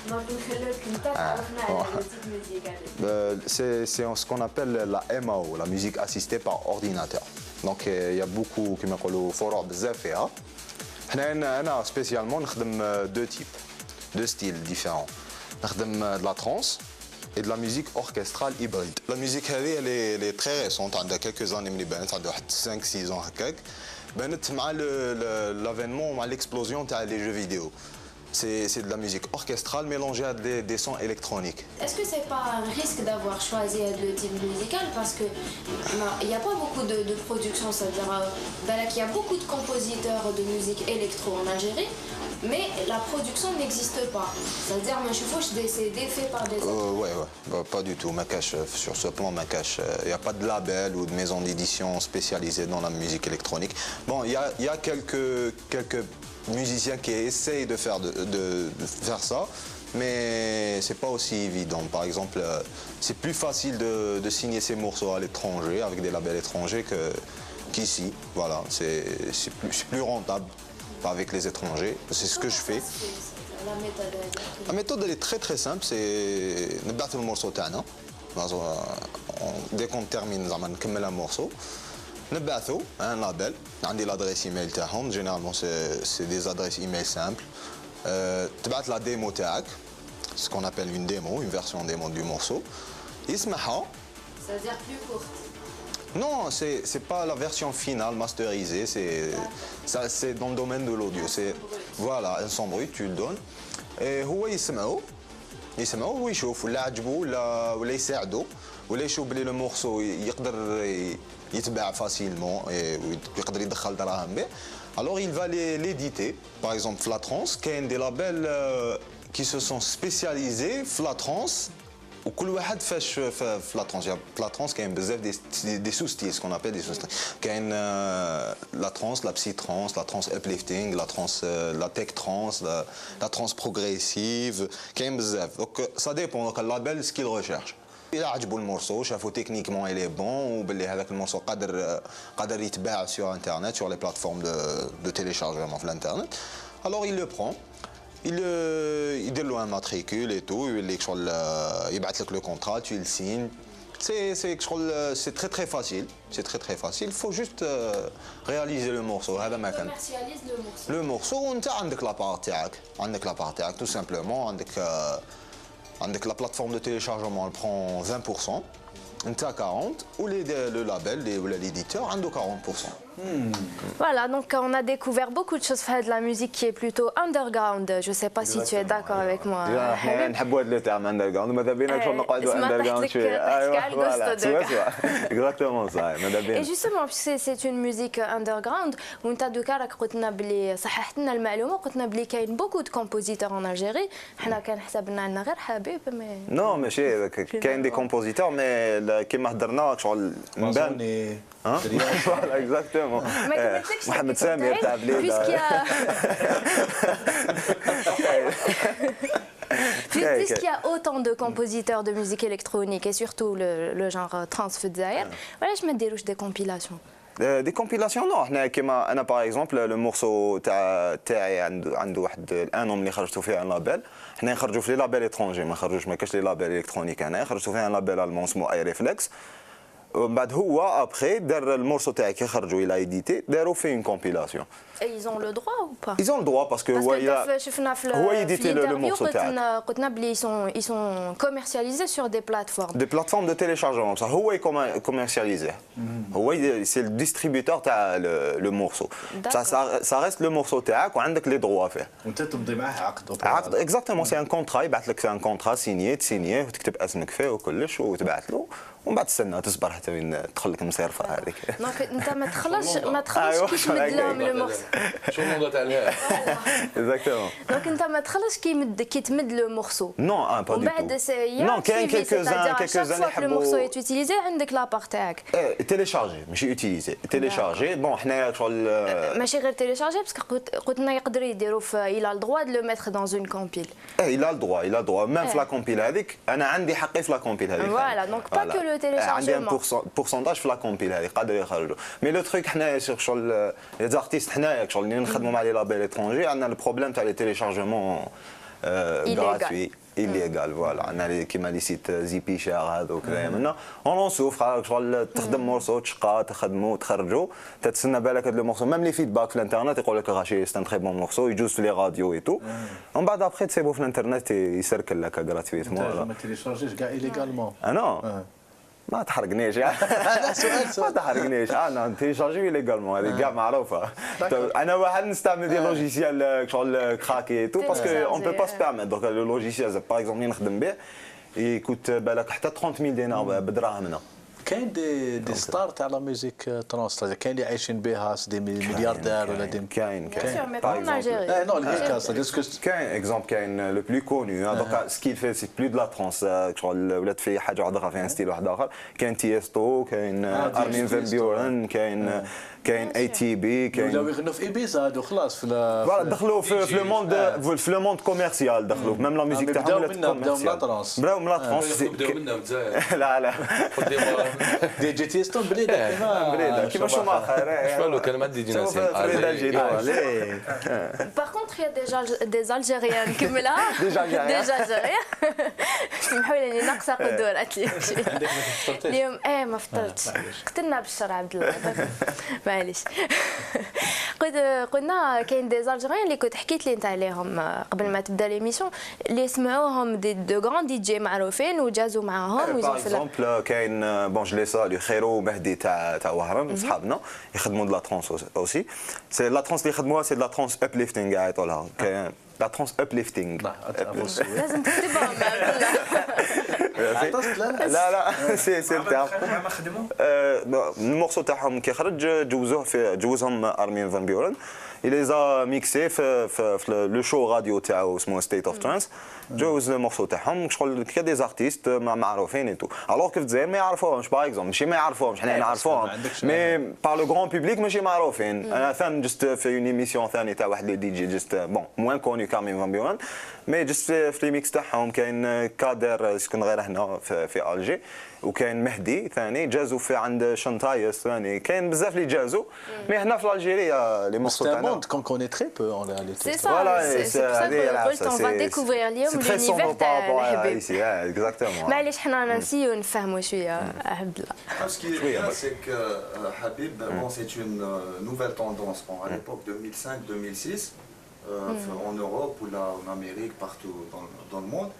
دونك نخلوك انت تعرفنا على التيب ميوزيك هذه. c'est ce qu'on appelle la MAO, la musique assistée par ordinateur. Donc il y a beaucoup qui m'appellent فروع بزاف فيها. حنا انا سبيسيالمون نخدم deux styles différents. De la trance et de la musique orchestrale hybride. La musique elle est très récente, il y a quelques années, il y a 5-6 ans. L'avènement, l'explosion des jeux vidéo. C'est de la musique orchestrale mélangée à des sons électroniques. Est-ce que c'est pas un risque d'avoir choisi le type musical parce que il n'y a pas beaucoup de production, c'est-à-dire qu'il y a beaucoup de compositeurs de musique électro en Algérie, mais la production n'existe pas. C'est-à-dire mais je fais des CD faits par des ouais, pas du tout. Sur ce plan, il n'y a pas de label ou de maison d'édition spécialisée dans la musique électronique. Bon, il y a quelques musiciens qui essayent de faire ça, mais c'est pas aussi évident. Par exemple, c'est plus facile de signer ces morceaux à l'étranger avec des labels étrangers qu'ici. Voilà, c'est plus rentable avec les étrangers. C'est ce que je fais. La méthode elle est très très simple. C'est نبعث المورسو تاعنا dès qu'on termine زعما نكمل un morceau. نبعثوا un label, عندي l'adresse email تاعهم, généralement c'est des adresses email simples. تبعث la démo تاعك, ce qu'on appelle une démo, une version démo du morceau. يسمعها. Ça veut dire plus courte. Non, c'est pas la version finale masterisée, c'est dans le domaine de l'audio. Voilà, un son brut, tu le donnes. Et هو يسمعوا ويشوف ولا عجبو ولا يساعدو ولا يشوف بلي لو مورسو يقدر يتباع facilement ويقدر يدخل دراهم به. Alors il va l'éditer. Par exemple, la trance, il y a des labels qui se sont spécialisés في la trance. وكل واحد فاش في لا ترونس. في لا ترونس كاين بزاف دي سو ستيل سكون ابل دي سو ستيل. كاين لا ترونس, لا بسي ترونس, لا ترونس ابليفتينغ, لا ترونس لا تيك ترونس, لا ترونس بروغريسيف. كاين بزاف دونك سا ديبون. دونك اللابيل سكيل ريشيرش إلا عجبو المورسو شافوا تكنيكمون إلي بون وباللي هذاك المورسو قادر يتباع sur internet sur les plateformes de téléchargement في الانترنت. Alors il le prend. Il donne un matricule et tout, il bat le contrat, tu le signes. C'est très très facile. C'est très très facile. Il faut juste réaliser le morceau. Commercialise le morceau. Le morceau, on a la part تاعك tout simplement. عندك la plateforme de téléchargement, elle prend 20%. انت 40 ou le label ou l'éditeur عنده 40%. Voilà, donc on a découvert beaucoup de choses de la musique qui est plutôt underground. Je ne sais pas si tu es d'accord avec moi. احنا نحبوا هذا الترم اندرغراوند ماذا بينا نشوف نقعدوا اندرغراوند شويه. ايوا اكزاكتومون صحيح ماذا بينا. Et justement, c'est une musique underground وانت دوكا راك قلت لنا بلي صححت لنا المعلومه وقلت لنا بلي كاين beaucoup de compositeurs en Algérie. حنا كان حسبنا عندنا غير حبيب مي نو ماشي كاين دي كومبوزيتور مي كيما هضرنا شغل نبان فوالا اكزاكتومون اكزاكتومون محمد سامي تاع بليده Puisqu'il y a autant de compositeurs de musique électronique et surtout le genre trance في الجزائر, علاش ما ديروش des compilations? دي كومبيلاسيون نو حنا كيما انا باغ اكزومبل لو مورسو تاعي عنده واحد الانوم اللي خرجتو فيه ان لابيل. حنا نخرجوا في لي لابيل اترونجي ما نخرجوش ما كاش لي لابيل الكترونيك. هنا خرجتو فيه ان لابيل المون اسمه اي ريفلكس. ومن بعد هو ابخي دار المورسو تاعي كي خرجوا الى ايديتي داروا فيه اون كومبيلاسيون. Et ils ont le droit ou pas? Ils ont le droit parce que هو يديتي le morceau تاعك. قلنا بلي ils sont commercialisés sur des plateformes. Des plateformes de téléchargement. Ça هو commercialisé. هو c'est le distributeur تاع le morceau. Ça reste le morceau تاعك وعندك les droits فيه. وانت تمضي معاه عقد. عقد exactement c'est un contrat يبعث لك un contrat signé تسينيه وتكتب اسمك فيه وكلش وتبعث له. ومن بعد تستنى تصبر حتى وين تدخل لك المصيرفه هذيك. دونك انت ما تخلصش كي تمد لهم لو مورسو. شو الموضوع تاع الهاء؟ اكزاكتومون. دونك انت ما تخلصش كي تمد لو مورسو. نو با دو تو. ومن بعد نو كاين كيلكوزان يحبوا لو مورسو يوتيليزي عندك لابار تاعك. تيليشارجي ماشي يوتيليزي تيليشارجي. بون حنايا شغل ماشي غير تيليشارجي باسكو قلت لنا يقدر يديروا الى الدروا دو لو ميتر دون اون كومبيل. الى الدروا ميم في لا كومبيل هذيك انا عندي حقي في لا كومبيل هذيك. فوالا دونك با كو لو تيليشارجمون. عندي بورسونتاج في لا كومبيل هذه قادر يخرجوا. مي لو تروك حنايا شغل لي زارتيست حنايا شغل اللي نخدموا مع لي لابيل اترونجي عندنا البروبليم تاع لي تيليشارجمون غراتوي illégal فوالا. عندنا كيما لي سيت زيبي شار هذوك منا اون سوفر شغل تخدم مورسو تشقى تخدمو تخرجوا تتسنى بالك هذا المورسو ميم لي فيدباك في الانترنت يقول لك غاشي سي ان تري بون مورسو يجوز في لي راديو اي تو ومن بعد ابخي تسيبو في الانترنت يسركل لك غراتويتمون. ما تيليشارجيش كاع illégalement. انا ما تحرقنيش ما تحرقنيش انا نتيشارجي ليغالمون هذه كاع معروفه. انا واحد نستعمل دي لوجيسيال شغل كراكي تو باسكو اون بو با سو بيرميت. دونك لو لوجيسيال باغ اكزومبل اللي نخدم به يكوت بالك حتى 30000 دينار بدراهمنا. كاين دي ستار تاع لا ميوزيك ترانس كاين اللي عايشين بها دي ملياردير ولا دي كاين نو كاين اكزومبل كاين لو بلو كونو دوكا سكيل في سي بلو دو لا ترانس شغل ولات في حاجه واحده اخرى فيها ستيل واحد اخر. كاين تيستو كاين ارمين فان بيورن كاين اي تي بي كاين ولاو يغنوا في ايبيزا هادو خلاص فوالا دخلوا في لو موند كوميرسيال دخلوا ميم لا ميوزيك تاعهم بداو من لا ترانس. بداو من لا ترانس بداو منا الجزائر. لا دي جي تيستون بليده كيما شوماخر. شوالو كان ما دي جينا Par contre, il y a des Algériens كملها. ديجا Algériens. سمحوا لي ناقصه قدورات اليوم. ما فطرتش. قتلنا بالشر عبد الله. معليش. قلنا كاين دي Algériens اللي كنت حكيت لي انت عليهم قبل ما تبدا ليميسيون اللي سمعوهم دو غران دي جي معروفين وجازوا معاهم باغ اكزومبل كاين بون جو لي سالو خيرو ومهدي تاع وهران صحابنا يخدموا دو لا ترونس اوسي. سي لا ترونس اللي يخدموها سي لا ترونس ابليفتينغ يعيطوا لها. كاين لا ترونس ابليفتينغ لازم تكتبهم لا سي تاع ما خدموا المورسو تاعهم كي خرج جوزهم ارمين فان بيورن. Il les a mixés في لو شو راديو تاعو اسمه ستيت اوف ترانس. جوز المورسو تاعهم شغل كي دي زارتيست معروفين اي تو. الوغ كيف الجزائر ما يعرفوهمش باغ اكزومبل ماشي ما يعرفوهمش حنا نعرفوهم مي بار لو غران بوبليك ماشي معروفين. انا ثاني جست في اون ايميسيون ثاني تاع واحد لي دي جي جست بون موان كوني كارمين فان بيورن مي جست في لي ميكس تاعهم كاين كادر سكن غير هنا في الجي وكاين مهدي ثاني جازوا في عند شنطايس ثاني كاين بزاف اللي جازوا مي هنا في الجيريا لي مورسو تاعنا. C'est un monde qu'on connaît très peu en réalité. C'est ça. Voilà, c'est pour ça qu'on va découvrir اليوم l'univers تاع الحبيب. Exactement. معليش حنا نسيو نفهموا شويه عبد الله. Ce qui est bien, c'est que Habib, bon, c'est une nouvelle tendance. Bon, à l'époque 2005-2006, en Europe ou là en Amérique, partout dans le monde,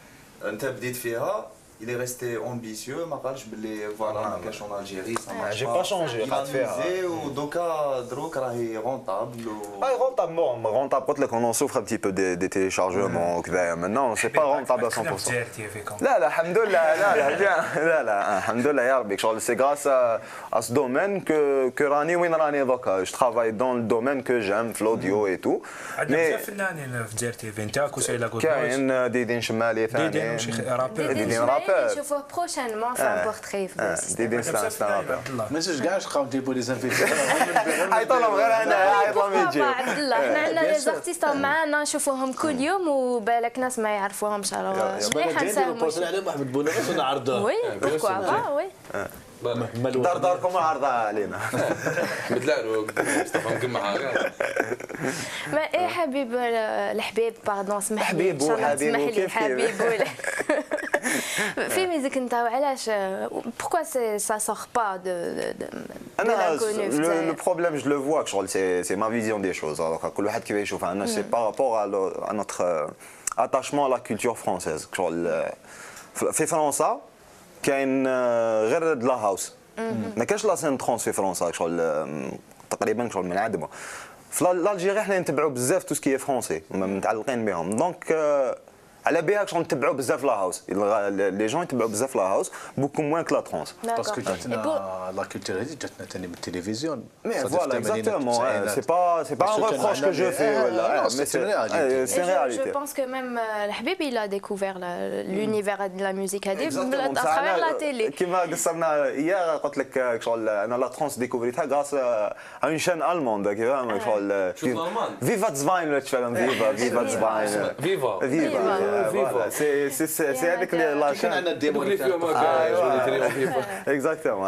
انت بديت فيها. Il est resté ambitieux, ما قالش باللي فوالا ما كاش en Algérie ça marche pas. J'ai pas changé قعدت فيها. ودوكا دروك راهي رونطابل. رونطابل bon rentable قلت لك on en souffre un petit peu des téléchargements وكذا maintenant c'est pas rentable à 100%. لا الحمد لله لا الحمد لله يا ربي شغل c'est grâce à ce domaine que راني وين راني دوكا je travaille dans le domaine que j'aime في الاوديو et tout. عندنا بزاف فنانين في الجزائر تي في انت كوسيلا قلت كاين ديدين شمالي ثاني ديدين رابر اللي نشوفوه بروشينمون في ان بورتري في السيستم. دي انستا ما نسوش كاع تبقاو تجيبوا لي زانفيتي عيط لهم غير انا عيط لهم يجي عبد الله حنا عندنا لي زارتيست معانا نشوفوهم كل يوم وبالك ناس ما يعرفوهمش على شريحه نساوي بوصل عليهم محمد بونغاس ونعرضوه وي بوركوا با وي داركم عرضها علينا بدلا له مصطفى مجمع ما ايه حبيب الحبيب باردون سمح لي حبيب وكيف حبيب في ميزيك نتاعو علاش pourquoi ça sort pas de le problème je le vois c'est ma vision des choses alors كل واحد كيف يشوفها c'est par rapport à notre attachement à la culture française في فرنسا كاين غير لا هاوس ما كاينش لا سين ترونس في فرنسا تقريبا منعدمه في الجيري حنا نتبعوا بزاف تو سكي فرونسي متعلقين بهم دونك على بها نتبعوا بزاف لا هاوس لي جون يتبعوا بزاف لا هاوس بوكو موان كلا ترونس باسكو جاتنا لا كولتور هذه جاتنا ثاني من التلفزيون فوالا اكزاكتومون سي با ان reproche que je fais ولا mais c'est une réalité je pense que même الحبيب il a découvert l'univers de la musique هذه à travers la télé كيما قصرنا اياه قلت لك شغل انا لا ترونس ديكوفريتها غراس ا اون شان الموند كيما شغل فيفا زفاين ولا تفهم فيفا زفاين فيفا Voilà, c'est avec la chaîne. Exactement.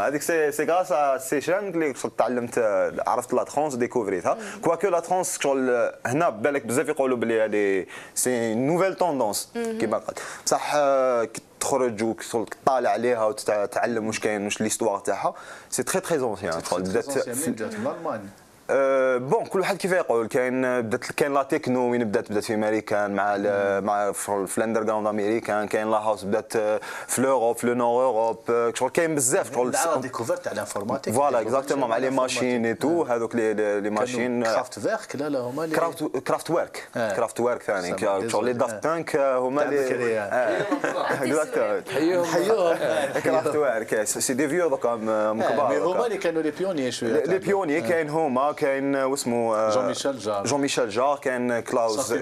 C'est grâce à ces chaînes que تعلمت عرفت لا ترانس ديكوفريتها كواكو لا ترانس شغل هنا بالك بزاف يقولوا بلي هذه سي نوفيل توندونس كيما قلت بصح تخرج وتطالع عليها وتتعلم واش كاين واش ليستوار تاعها سي تري تري اونسيان بدات في المانيا بون كل واحد كيف يقول كاين لا تكنو وين بدات في امريكان مع في الاندرغراوند امريكان كاين لا هاوس بدات في لوروب في لو نور اوروب شغل كاين بزاف شغل ديكوفرت على الانفورماتيك فوالا اكزاكتومون مع لي ماشين اي تو هذوك لي ماشين كرافت فيرك لا هما كرافت ورك ثاني شغل لي دافت بانك هما لي اكزاكتومون حيوهم كرافت ورك سي دي فيو دوكا كبار هما اللي كانوا لي بيوني شويه لي بيوني كاين هما كاين واسمه جون ميشيل جار كاين كلاوز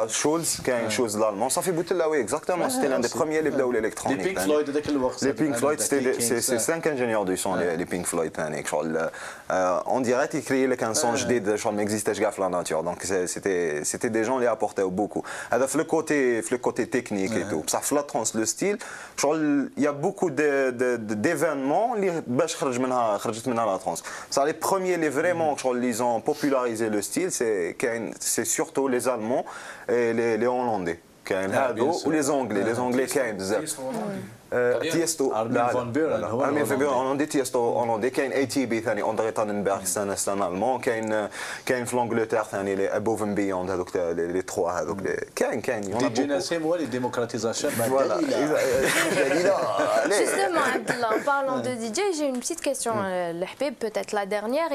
شولز كاين شولز الالمان صافي بوتيلا وي اكزاكتومون سيتي لان دي بروميير اللي بداو الالكترونيك لي بينك فلويد هذاك الوقت لي بينك فلويد سي 5 انجينيور دو سون لي بينك فلويد ثاني شغل اون ديريكت يكري لك ان سون جديد شغل ما اكزيستاش كاع في لا ناتور دونك سيتي دي جون اللي ابورتيو بوكو هذا في لو كوتي تكنيك اي تو بصح في لا ترونس لو ستيل شغل يا بوكو ديفينمون اللي باش خرجت منها لا ترونس بصح لي بروميير اللي فريمون ils ont popularisé le style, c'est surtout les Allemands et les Hollandais. Ou les Anglais. Les Anglais, Tiesto Armin van Buuren هولندي تيستو هولندي كاين اي تي بي ثاني اندري تاننبرغ سان المون كاين في لونجلتير ثاني لي ابوفن بيوند هذوك لي تخوا هذوك كاين دي جي ناسيم هو لي ديموكراتيزاسيون فوالا Justement, Abdallah, en parlant de DJ, j'ai une petite question. Le Habib, peut-être la dernière,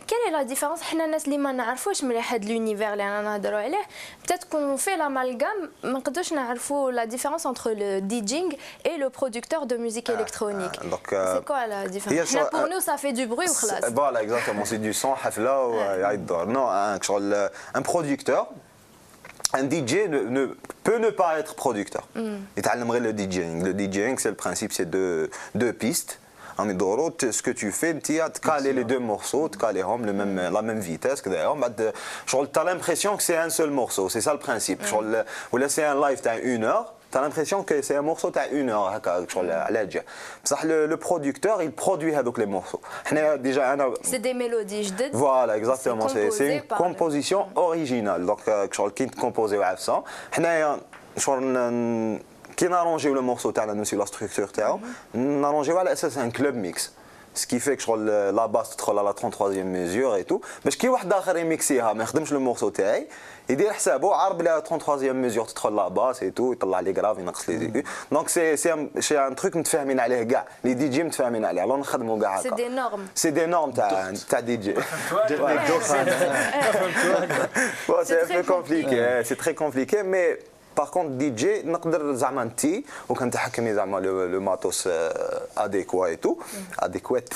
quelle est la différence? حنا الناس اللي ما نعرفوش مليح هذا l'univers اللي انا نهضروا عليه peut-être qu'on fait l'amalgame ما نقدروش نعرفوا la différence entre le DJing et le producteur de musique électronique. C'est quoi la différence? Pour nous, ça fait du bruit ou خلاص. Voilà, exactement, c'est du son, حفلة ويعيط. Non, un producteur un DJ peut ne pas être producteur. يتعلم غير le DJing. Le DJing, c'est le principe, c'est deux pistes. En Idoro, ce que tu fais, tu as calé les deux morceaux, tu calé la même vitesse. Tu as l'impression que c'est un seul morceau, c'est ça le principe. Ou là, c'est un live, tu as 1 heure. Tu as l'impression que c'est un morceau, tu as 1 heure. Le producteur, il produit les morceaux. C'est des mélodies, je dis. Voilà, exactement. C'est une composition originale. Donc, qui est composé à ça. Qui n'arrange le morceau, la structure, n'arrange pas un club mix. Ce qui fait que la basse تدخل à la 33e mesure et tout. Mais كي واحد آخر يميكسيها ما يخدمش لو مورسو تاعي يدير حسابه عارف بلي 33e mesure تدخل لا باس et tout يطلع لي غراف ينقص لي زيكو. دونك سي ان تروك متفاهمين عليه كاع لي دي جي متفاهمين عليه الله نخدموا كاع هكا. سي دي نورم. سي دي نورم تاع دي جي. C'est un peu compliqué, c'est très compliqué mais par contre DJ نقدر زعما نتي وكنتحكمي زعما لو ماتوس اديكوا اي تو اديكوات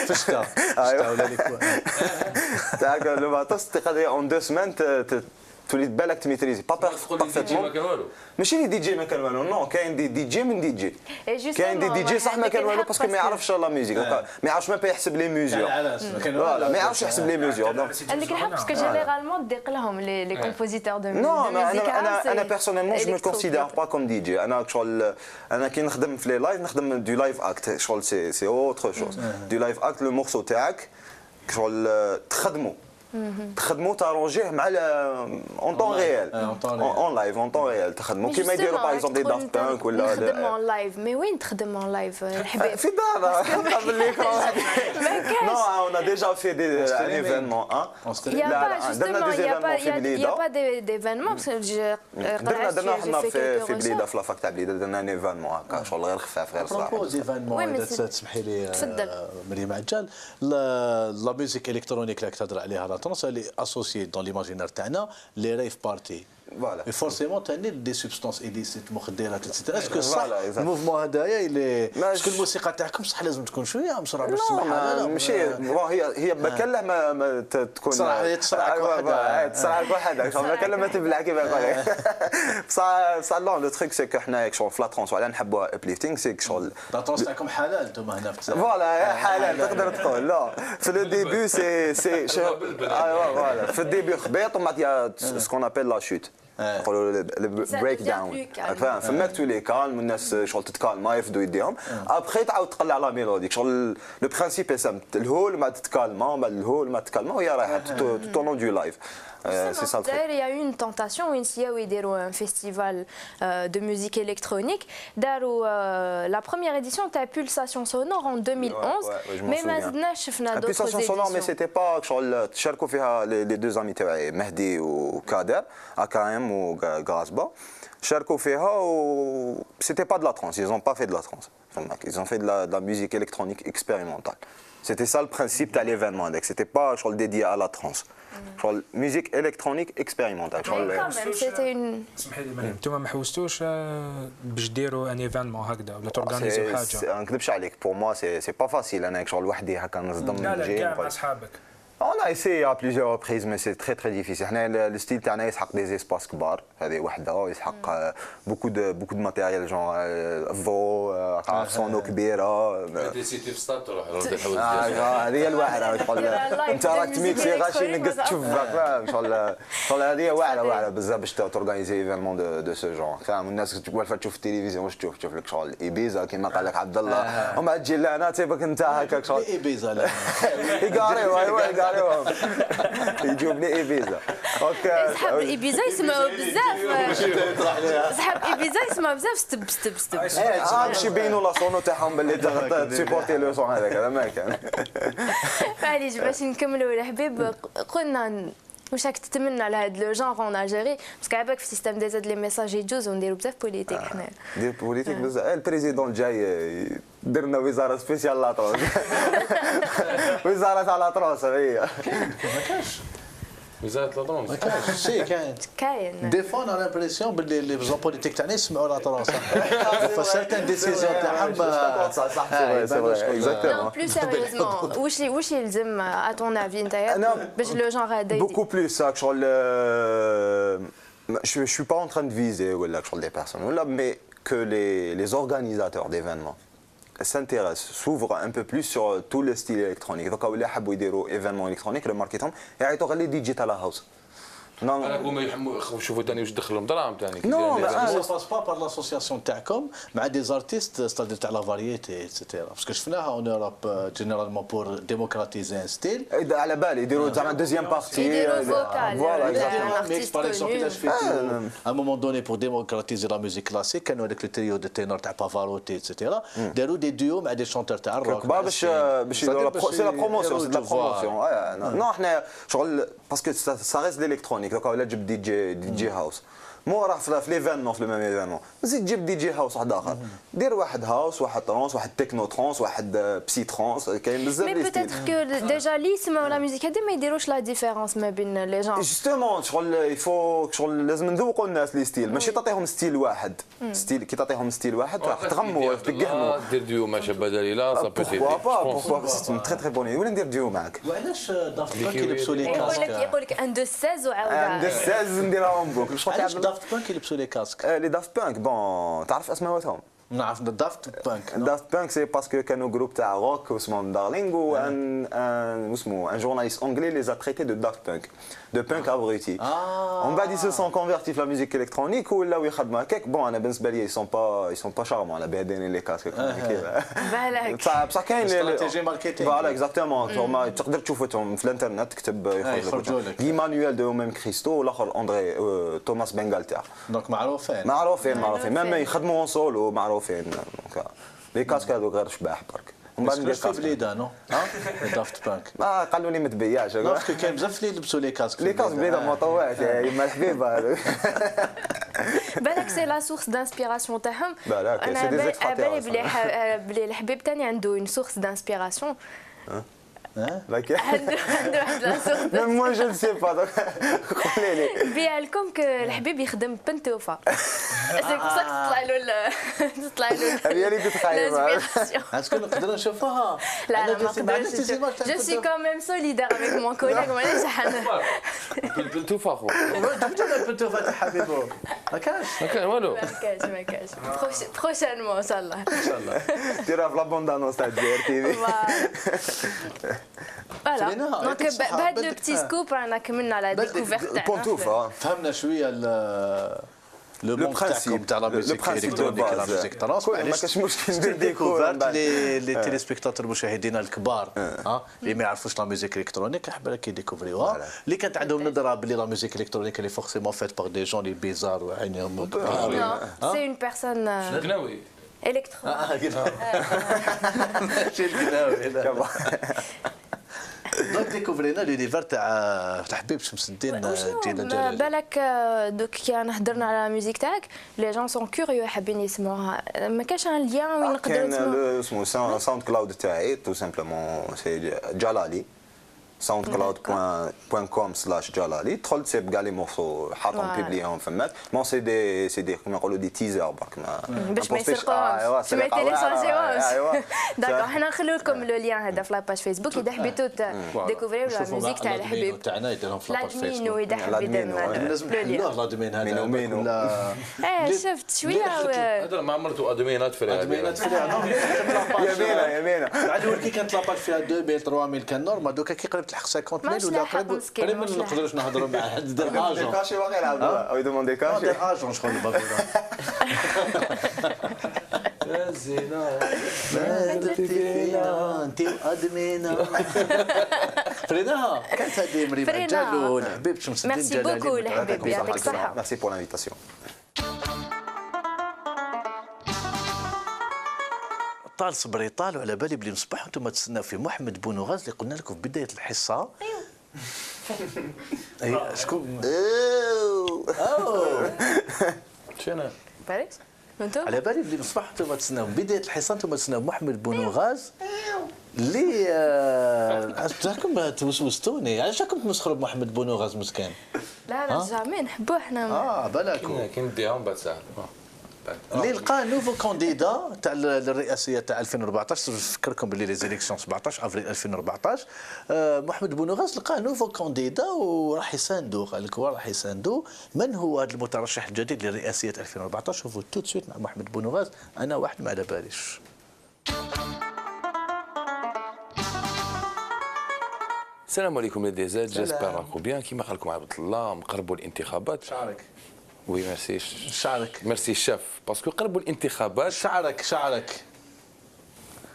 فشتا ولا ليكوا تاع لو ماتوس تقدر اون 2 سمان تولي بالك تميتريزي با بارفيتمون ماشي لي دي جي ما كان والو نو كاين دي جي من دي جي كاين دي جي صح ما كان والو باسكو ما يعرفش لا ميوزيك ما يعرفش ما يحسب لي ميوزيور فوالا ما يعرفش يحسب لي ميوزيور عندك الحق باسكو جينيرالمون تضيق لهم لي كومبوزيتور دو ميوزيك انا بيرسونيلمون جو مو كونسيدير با كوم دي جي انا شغل انا كي نخدم في لي لايف نخدم دو لايف اكت شغل سي اوتر شوز دو لايف اكت لو مورسو تاعك شغل تخدموا تارونجيه مع اون طون ريال اون لايف اون طون ريال تخدموا كيما يديروا باغ اكزومبل دي دافت بانك ولا نخدم اون لايف مي وين تخدم اون لايف الحبيب في دارنا قبل ليكرون نو اون ا ديجا في دي ان ايفينمون درنا دي ايفينمون في بليده يا با دي ايفينمون درنا حنا في بليده في لافاك تاع بليده درنا ان ايفينمون هكا شغل غير خفاف غير صراحه بروبوز ايفينمون تسمحي لي مريم عجال لا ميوزيك الكترونيك اللي تهضر عليها لا ترونس اللي اسوسيي دون ليماجينير تاعنا لي ريف بارتي فوالا فورسيمون تاني دي سبستانس ايليسيت مخدرات اتسيتيرا اسكو صح الموفمون هذايا اللي اسكو الموسيقى تاعكم صح لازم تكون شويه مسرعه باش تسمعها لا ماشي هي بكله ما تكون تصرعك وحدها تصرعك وحدها بكله ما تبلع كيف يقول لك بصح لو لو تريك سي كو حنا شغل في لا ترونس ولا نحبوها ابليفتينغ سي شغل لا ترونس تاعكم حلال انتم هنا في فوالا حلال تقدر تقول لا في لو ديبي سي فوالا في الديبي خبيط ومن بعد سكون ابيل لا شوت نقولوا البريك داون فماك تولي كالم والناس شغل تتكالما يفدوا يديهم ابخي تعاود تقلع لا ميلوديك شغل لو برانسيب سام الهول ما تتكالما بعد الهول ما تتكالما وهي رايحه تورنو دو لايف c'est ça. D'ailleurs, il y a eu une tentation où ils ont un festival de musique électronique. La première édition était Pulsation Sonore en 2011, mais maintenant je fais d'autres éditions. Pulsation Sonore, mais c'était pas شاركوا فيها les deux amis تاعي مهدي وكادر AKM وغازبا شاركوا فيها و c'était pas de la trance, ils ont pas fait de la trance. Ils ont fait de la musique électronique expérimentale. C'était ça le principe de l'événement, c'était pas dédié à la trance. musique électronique expérimentale. C'était une. اسمحي لي مريم، انتم ما حوستوش باش ديروا ان ايفينمون هكذا ولا تورغانيزيو حاجه؟ ما نكذبش عليك، بور موا سي با فاسيل انا شغل وحدي هكا نصدم لا لا كاع مع اصحابك. On a essayé à plusieurs reprises mais c'est très très difficile. Le style تاعنا يسحق des espaces كبار، هذه وحده، ويسحق beaucoup de matériel genre ضو، صونو كبيره. دي سيتي في ستاد تروح هذه هي الواعره تقول انت راك تميكسي غاشي نقص تشوف شغل هذه هي واعره بزاف باش تورغانيزي ايفينمون دو سو جون. فاهم الناس واقفه تشوف التلفزيون واش تشوف لك شغل ايبيزا كيما قال لك عبد الله ومع تجي لهنا تيبك انت هكاك شغل ايبيزا لا يقاريو يجيب لي ايبيزا صحاب ايبيزا يسمعوا بزاف صحاب ايبيزا يسمعوا بزاف ستب ستب ستب باش يبينوا لا صونو تاعهم باللي تسيبورتي لو صون هذاك هذا ما كان. معليش باش نكملوا الحبيب، قلنا واش راك تتمنى على هذا لو جونغ اون الجيري؟ باسكو عباك في السيستم دي زاد لي ميساج يجوز ونديروا بزاف بوليتيك حنا. ندير بوليتيك بزاف. البريزيدون الجاي درنا وزاره سبيسيال لاطروس. وزاره تاع لاطروس هي. ما كاش وزاره لاطروس ما كاش سي كاين دي فون انا لامبريسيون باللي لي بزون بوليتيك تاعنا يسمعوا لاطروس فسيرتان ديسيزيون تاعهم صح سي فري اكزاكتومون. بلو سيريوزمون واش يلزم ا طون افي نتايا باش لو جونغ هذا beaucoup plus ça شغل je suis pas en train de viser ولا شغل des personnes ولا mais que les organisateurs d'événements s'intéressent, s'ouvrent un peu plus sur tout le style électronique. Donc, ils veulent faire des événements électroniques, le marketing, et ils veulent les digital house. Non, شوفوا ثاني واش دخلهم دراهم ثاني. Non, ça ne passe pas par l'association تاعكم مع des artistes, c'est-à-dire تاع la variété, etc. Parce que شفناها en Europe généralement pour démocratiser un style. على بالي يديروا زعما deuxième partie. Voilà, exactement. Par exemple, il a fait à un moment donné pour démocratiser la musique classique, كانوا هذاك التريو دو تينور تاع بافاروتي, etc. داروا des duos مع des chanteurs تاع الروك. باش سي لا بروموسيون, سي لا بروموسيون. Non, احنا شغل باسكو ça reste l'électronique. Donc, on a dit DJ house. مو راح في ليفينمون في الميم ايفينمون، زيد تجيب دي جي هاوس واحد اخر، دير واحد هاوس واحد ترونس واحد تكنو ترونس واحد بسي ترونس، كاين بزاف مي بوتيتر كو ديجا اللي يسمعوا لا ميوزيك هذه ما يديروش لا ديفيرونس ما بين لي جون. جوستومون شغل يفو شغل لازم نذوقوا الناس لي ستيل، ماشي تعطيهم ستيل واحد، ستيل كي تعطيهم ستيل واحد راح تغموا تقهموا. دير ديو مع شباب دليلا سا بوتيتي. بوركوا سي تري تري بون، ولا ندير ديو معاك. وعلاش دافت بانك يلبسوا لي كاسك؟ يقول لك ان دو 16 وعاود عند 16 نديرهم بوك. علاش دافت بانك يلبسوا لي كاسك؟ لي دافت بانك بون تعرف اسماءاتهم؟ نعرف دافت بانك. دافت بانك سي باسكو كانوا جروب تاع روك اسمهم دارلينغ وان اسمه ان جورناليست انجلي لي ا تريتي دو دافت بانك دو بانك ابروتي. ومن بعد يسو سون كونفيرتي في لا ميوزيك الكترونيك ولاو يخدموا هكاك. بون انا بالنسبه لي يسون با شارمون على بهذين لي كاسك بالك بصح كاين استراتيجي ماركتينغ. فوالا اكزاكتومون تقدر تشوفهم في الانترنت تكتب يخرجوا لك ايمانويل دو ميم كريستو والاخر اندري توماس بنغالتر. دونك معروفين ميم يخدموا سولو معروفين. لي كاسك هذوك غير شباح برك. ومن بعد ندير في بليده نو دافت بانك. قالوا لي ما تبيعش. باسكو كاين بزاف اللي يلبسوا لي كاسك. لي كاسك بليده مطوعات يا يما الحبيبه هذوك. بالك سي لا سورس دانسبيراسيون تاعهم. انا بالي بلي الحبيب تاني عنده اون سورس دانسبيراسيون. عنده واحد لا سورس. ميم موا جو سي با قولي لي. بيع لكم الحبيب يخدم بنتوفه. سي بصح تطلع له هذه اللي تتخيل. اسكو نقدر نشوفها؟ لا ما نقدرش. جو سي كون ميم سوليدار افيك مون كوليغ مانيش حنا. بالبنتوفه خو. جبنا البنتوفه تاع حبيبو. ما كانش والو. ما كاش. بروشينمون ان شاء الله. ان شاء الله. ديرها في لابوندانوس تاع الجير تي في. فوالا دونك بهذا لو بتي سكوب رانا كملنا على ديكوفيرت تاعنا. بونتوفا فهمنا شويه لو مون تاعكم تاع لا ميوزيك الكترونيك لا ميوزيك ترانس. ما كاش مشكل ندير ديكوفيرت لي تيليسبيكتاتور مشاهدينا الكبار اللي ما يعرفوش لا ميوزيك الكترونيك حبا كيديكوفريوها اللي كانت عندهم نظره باللي لا ميوزيك الكترونيك اللي فورسيمون فيت بار دي جون لي بيزار وعينيهم سي اون بيرسون قناوي الكترو. ماشي القناوي. دونك ديكوفرينا لونيفير تاع حبيب شمس الدين جينا بالك دوك كي انا هضرنا على الميوزيك تاعك لي جون سون كوريو حابين يسمعوها. ما كاش ان ليان وين نقدروا نسمعوا. اسمه ساوند كلاود تاعي تو سامبلومون سي جلالي soundcloud.com/jalali. تدخل تسيب كاع لي مورسو حاطهم بيبليهم فماك. بون سي دي كما نقولوا دي تيزر برك باش ما يسرقوهمش ما يتيليشارجيوهمش. داكور حنا نخلو لكم لو ليان هذا في لاباج فيسبوك اذا حبيتوا ديكوفريو لا ميوزيك تاع الحبيب تاعنا يديرهم في لاباج فيسبوك. لادمين واذا حب يدير لازم نحلوه لادمين هذا مينو شفت شويه هذا ما عمرتو ادمينات في ادمينات في يمينه بعد ولكن كانت لاباج فيها 2000 3000 كان نورمال. دوكا كي قريب تلحق 50000 ولا قريب ما نقدروش نهضروا مع حد. دير اجون كاشي باغي يلعبوا او يدوموندي كاشي. دير اجون شغل بابيلا. زينه ما درتي فينا انت ادمينا. فريناها كانت هذه مريم عجال والحبيب شمس الدين جلالي. ميرسي بوكو الحبيب يعطيك الصحه. ميرسي بور لانفيتاسيون. طال صبري طال وعلى بالي بلي نصبحوا انتم تستناو في محمد بونوغاز اللي قلنا لكم في بدايه الحصه. ايوا شكون؟ شنو؟ باريس انتم على بالي بلي نصبحوا انتم تستناو بدايه الحصه انتم تستناو محمد بونوغاز اللي راكم توسوستوني. علاش راكم تمسخروا بمحمد بونوغاز مسكين؟ لا جامي نحبوه حنا. بالكم كي نديهم بعد ساعه اللي لقى نوفو كانديدا تاع الرئاسيه تاع 2014. نفكركم باللي لي زيليكسيون 17 افريل 2014 محمد بونوغاز لقى نوفو كانديدا وراح يساندو. قال لك راح يساندو. من هو هذا المترشح الجديد لرئاسيه 2014؟ شوفوا تو سويت مع محمد بونوغاز. انا واحد ما على باليش. السلام عليكم لي زاد جيسبر راكم بيان. كيما قال لكم عبد الله نقربوا الانتخابات. شعرك وي ميرسي شعرك ميرسي الشاف باسكو قربوا الانتخابات.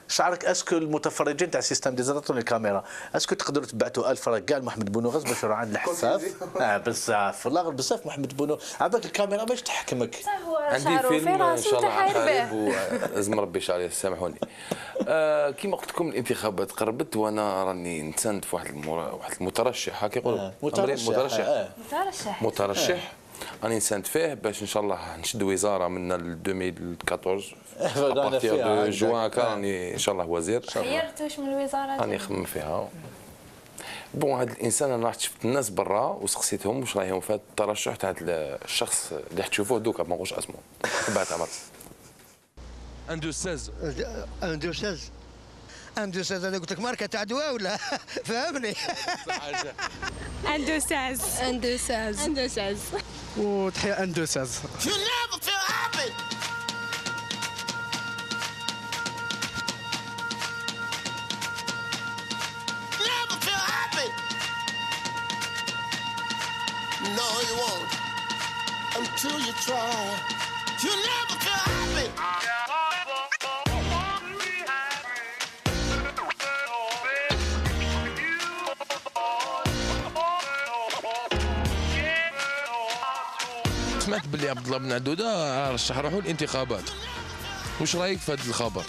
شعرك اسكو المتفرجين تاع سيستم ديزاتون الكاميرا اسكو تقدروا تبعتوا 1000 فرق كاع محمد بونوغاز باش يروح عند الحفاف. بزاف والله بزاف محمد بونوغاز. عباك الكاميرا باش تحكمك. عندي فيلم ان شاء الله حارب ولازم ربي يشعل سامحوني. كيما قلت لكم الانتخابات قربت وانا راني نتسند في واحد المترشح هكا يقولوا مترشح راني نساند فيه باش ان شاء الله نشد وزاره من 2014 رانا ابارتيغ فيها دو جوان راني ان شاء الله وزير. خيرت واش من الوزاره؟ راني نخمم فيها. بون هذا الانسان انا رحت شفت الناس برا وسقسيتهم واش رايهم في هذا الترشح تاع الشخص اللي تشوفوه دوكا ما نقولش اسمه بعد عمر 1 2 16 1 2 16 1 2 16 انا قلت لك ماركه تاع دواء ولا فهمني 1 2 16 1 2 16 1 2 16 وتحيه 1 2 16 No, you won't until you try. You'll never feel happy. سمعت باللي عبد الله بن عدوده رشح روحه الانتخابات. واش رايك في هذا الخبر؟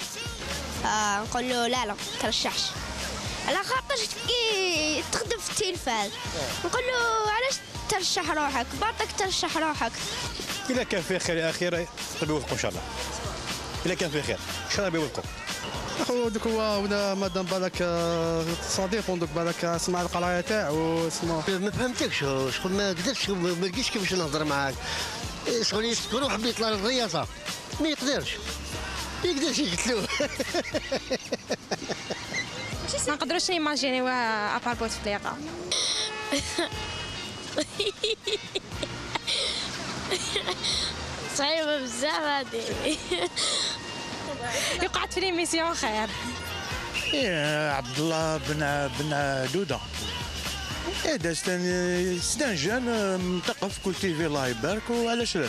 نقول له لا ترشحش على خاطر كي تخدم في التلفاز. نقول له علاش ترشح روحك؟ باطك ترشح روحك. اذا كان فيه خير يا اخي ربي يوفقكم ان شاء الله. اذا كان فيه خير ان شاء الله ربي يوفقكم. اخو دوك هو مادام بالك صديق دوك بالك اسمع القرايه تاعو اسمه ما فهمتكش شغل ما قدرتش ما لقيتش كيفاش نهضر معاك. شغل يروح بيطلع للرئاسه ما يقدرش يقتلوه. ما نقدروش نيماجينيو ابار بوتفليقه. صعيبه بزاف هذه. يقعد في ليميسيون خير. عبد الله بن عدوده هذا ستان مثقف كولتيفي الله يبارك وعلاش لا.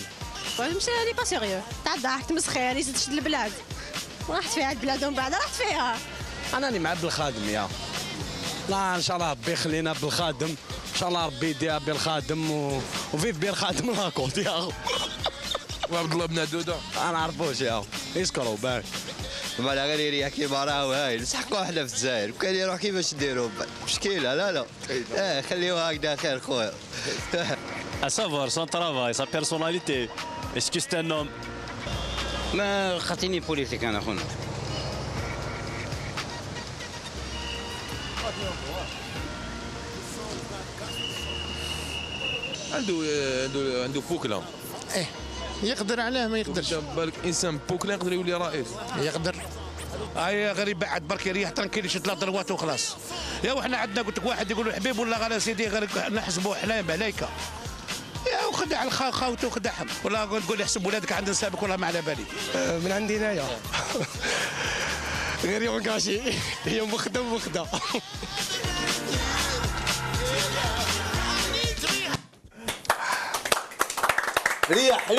مش لي با سيريو تاع ضحك تمسخير يزيد تشد البلاد. رحت فيها البلاد ومن بعد رحت فيها. انا اللي مع بالخادم يا لا ان شاء الله ربي يخلينا بالخادم ان شاء الله ربي يديها بالخادم وفيف بالخادم لاكوت يا وعبد الله بن عدوده انا نعرفوش يا يسكروا باك فوالا غير يريح كيما راهو هاي نسحقوا حنا في الجزائر وكان يروح كيفاش نديروا مشكله لا خليوها هكذا خير خويا. À savoir son travail, sa personnalité. Est-ce que c'est un homme? ما خاطيني بوليتيك انا خونا. عنده بوكله. يقدر علاه ما يقدرش. بالك انسان بوكله يقدر يولي رئيس. يقدر. هاي غير يبعد برك يريح ترانكيلي شي 3 ضربات وخلاص. يا وحنا عندنا قلت لك واحد يقول له حبيب ولا غير سيدي غير نحسبوا حنا ملايكه. يا وخدع خاوته وخدعهم ولا نقول لي احسب ولادك عند نسابك والله ما على بالي. من عندي هنايا غير يوم كاشي هي مخدم. ريح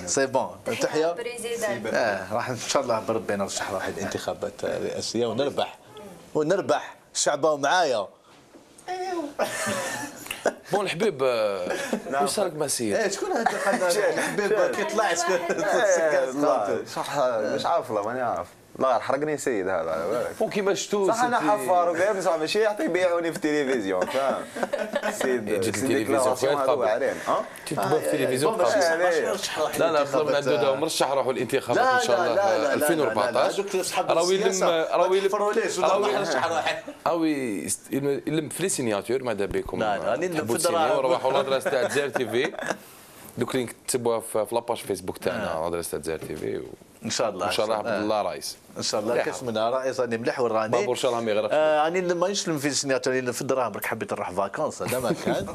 سي بون تحيا راح ان شاء الله بربي نرشح روحي الانتخابات الرئاسيه ونربح الشعب معايا. بون الحبيب واش صارك مع السيد؟ شكون هذا الحبيب كيطلع صح مش عارف والله ماني عارف. لا حرقني سيد هذا على بالك. ممكن كيما شفتو صح انا حفار وكذا بصح ماشي يعطي يبيعوني في التلفزيون فاهم. سيد جيت التلفزيون فين قبل تتبع في التلفزيون قبل. لا طلب من عدوده مرشح روحه الانتخابات ان شاء الله 2014. راوي يلم في لي سيناتور ماذا بكم تحبوا تسينيو روحوا لادريس تاع الجزائر تي في دوك اللي نكتبوها في لاباج فيسبوك تاعنا لادريس تاع الجزائر تي في ان شاء الله عبد الله رئيس ان شاء الله كاش منها رئيس راني مليح وراني بابور شاء الله ما يغرقش راني مانيش نلم في سيناتور نلم في الدراهم برك حبيت نروح فاكونس هذا ما كان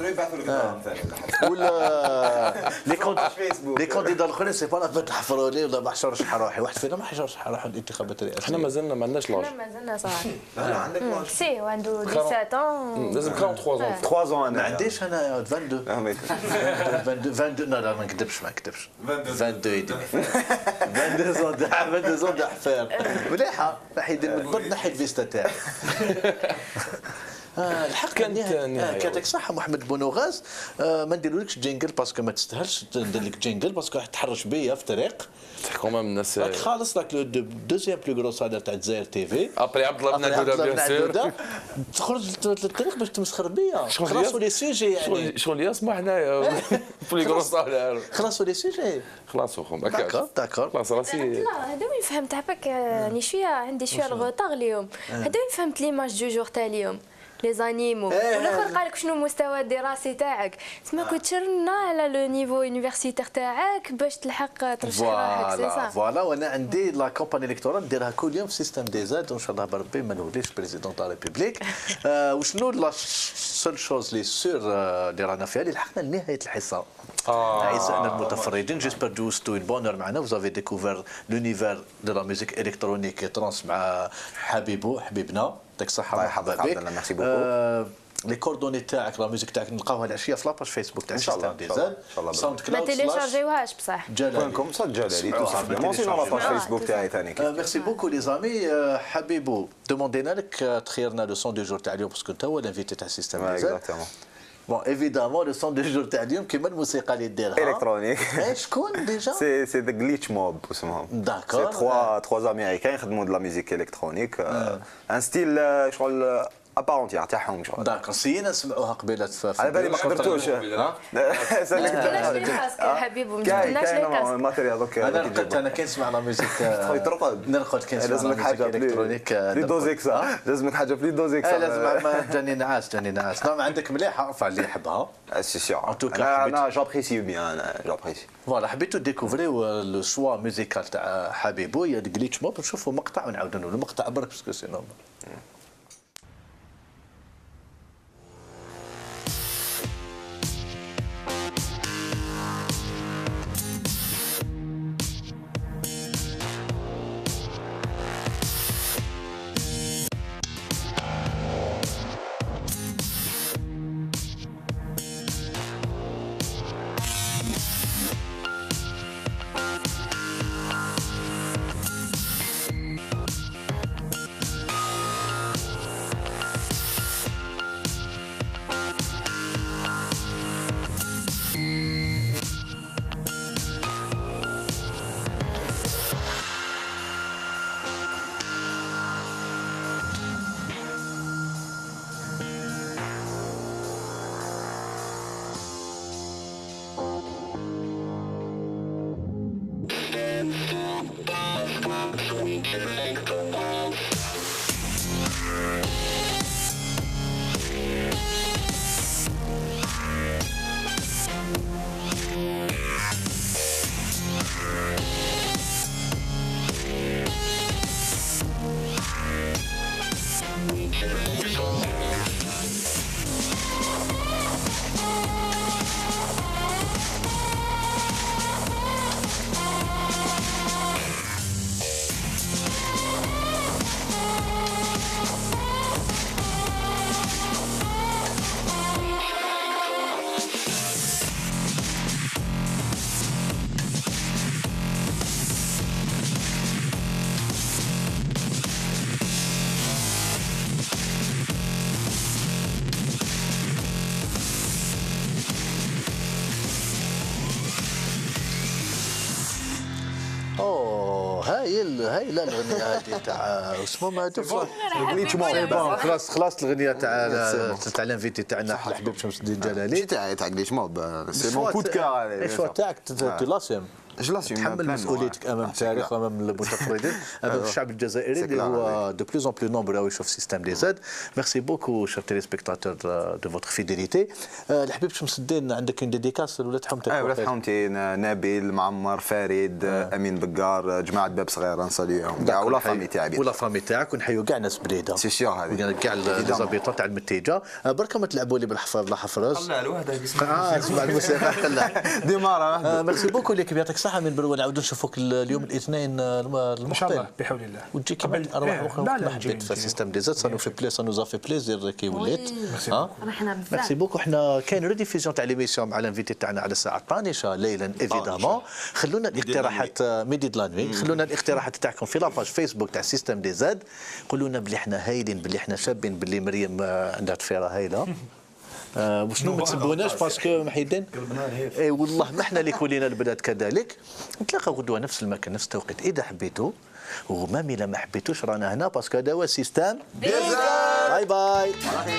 ولا لي كونديدا الاخرين سي با لا تحفروا لي ولا ما حش نرشح روحي واحد فينا ما حش نرشح روحه الانتخابات الرئاسيه. احنا مازلنا ما عندناش لاج. مازلنا صراحه. لا عندك لاج. سي وعنده 17 لازم 43 3 ما عنديش انا 22 لا ما نكذبش 22 22 حفير مليحه راح يدير من البرد نحي الفيستا تاعي. الحق كانت صح محمد بونوغاز ما نديرولكش جينجل باسكو ما تستاهلش ندير لك جينجل باسكو راح تحرش بيا في الطريق. تحكم من الناس خالص راك لو دوزيام بلو غرو سالير تاع الجزائر تي في ابري عبد الله بن عدوده بيان سور تخرج للطريق باش تمسخر بيا. خلاصوا لي سوجي يعني. شغل يسمع حنايا في لي كروس صالير. خلاصوا لي سوجي. خلاص اخو ما كاش. داكور. خلاص راسي. لا هذا وين فهمت عفاك يعني شويه عندي شويه الغوطاغ اليوم. هذا وين فهمت ليماج دو جور تاع اليوم. لي زانيمو والاخر قال لك شنو المستوى الدراسي تاعك تسمى كنت شرنا على لو نيفو يونيفرسيتير تاعك باش تلحق ترشح روحك سي صح فوالا وانا عندي لا كومباني الكتورال نديرها كل يوم في سيستم دي زاد وان شاء الله بربي ما نوليش بريزيدون تاع ريبوبليك وشنو لا سول شوز لي سور اللي رانا فيها اللي لحقنا لنهايه الحصه اعزائنا المتفرجين جيسبر دوزتو اون بونور معنا وزافي ديكوفير لونيفير دو لا ميوزيك الكترونيك ترانس مع حبيبنا يعطيك الصحة مرحبا بك. ميرسي بوكو. لي كوردوني تاعك لا ميوزيك تاعك نلقاوها العشيه في لاباج فيسبوك تاع سيستم ديزاين ساوند كلاود ما تيليشارجيوهاش بصح جلالي صاد جلالي تو سامبلومون سينو لاباج فيسبوك تاعي ثاني ميرسي بوكو لي زامي حبيبو دوموندينا لك تخيرنا لو سون دو جور تاع اليوم باسكو انت هو الانفيتي تاع سيستم ديزاين بون ايفيدامون لو سون دو جور تاع اليوم كيما الموسيقى اللي ديرها الكترونيك شكون ديجا سي ذا جليتش موب اسمهم داكور سي تخوا امريكان يخدموا د لا ميوزيك الكترونيك ان ستيل شغل ابارونتيغ تاعهم شغل داكور سينا نسمعوها قبيله في على بالي ما حضرتوش حبيبي ما جبناش لي كاسك الماتيريال دوك انا رقدت انا كي نسمع لا ميوزيك نرقد كي نسمع لا ميوزيك الكترونيك لي دوزيكس لازمك حاجه في لي دوزيكس لازم جاني نعاس نعم عندك مليحه ارفع اللي يحبها سي سيغ انا جابريسي بيان انا جابريسي فوالا حبيتو ديكوفريو لو شوا ميوزيكال تاع حبيبو يا جليتش موب نشوفوا مقطع ونعاودوا له المقطع برك باسكو سينو هاي لا الغنية هذه تاع اسمه ما خلاص الغنية تاع الانفيتي تاعنا الحبيب شمس الدين جلالي تاع جليتش موب سي مون كود كار الشوا تاعك تلاسيم تحمل مسؤوليتك امام التاريخ وامام المتفردين امام الشعب الجزائري اللي هو دو بلوز اون بلو نومبرو يشوف سيستم دي زاد ميرسي بوكو شير تيليسبيكتاتور دو فوتر فيديليتي الحبيب شمس الدين عندك اون ديديكاس لولاد حومتك ولاد حومتي نبيل معمر فريد امين بقار جماعه باب صغيره نصليهم كاع ولا فامي تاعي ولا فامي تاعك ونحيوا كاع ناس بريده سي سيغ هذه كاع ليزابيطون تاع المتيجه بركه ما تلعبوا لي بالحفاظ لا حفرز قلع الوحده اسمع الموسيقى قلع ديماره ميرسي بوكو ليك يعطيك الصحه من بروا نعاودوا نشوفوك اليوم الاثنين ان شاء الله بحول الله وتجي كما ارواح اخرى ما حبيت في السيستم دي زاد سانو في بلي سانو في بليزير كي وليت رحنا بزاف ميرسي بوكو حنا كاين ريديفيزيون تاع ليميسيون مع الانفيتي تاعنا على الساعه 12 ليلا ايفيدامون خلونا الاقتراحات ميدي دو لا نوي خلونا الاقتراحات تاعكم في لاباج فيسبوك تاع سيستم دي زاد قولوا لنا بلي احنا هايلين بلي احنا شابين بلي مريم عندها طفيره هايله وشنو ما تسبوناش باسكو محيدين اي والله ما احنا اللي كلنا البلاد كذلك نتلاقى غدوه نفس المكان نفس التوقيت اذا حبيتوا وما ما حبيتوش رانا هنا باسكو هذا هو سيستم باي باي.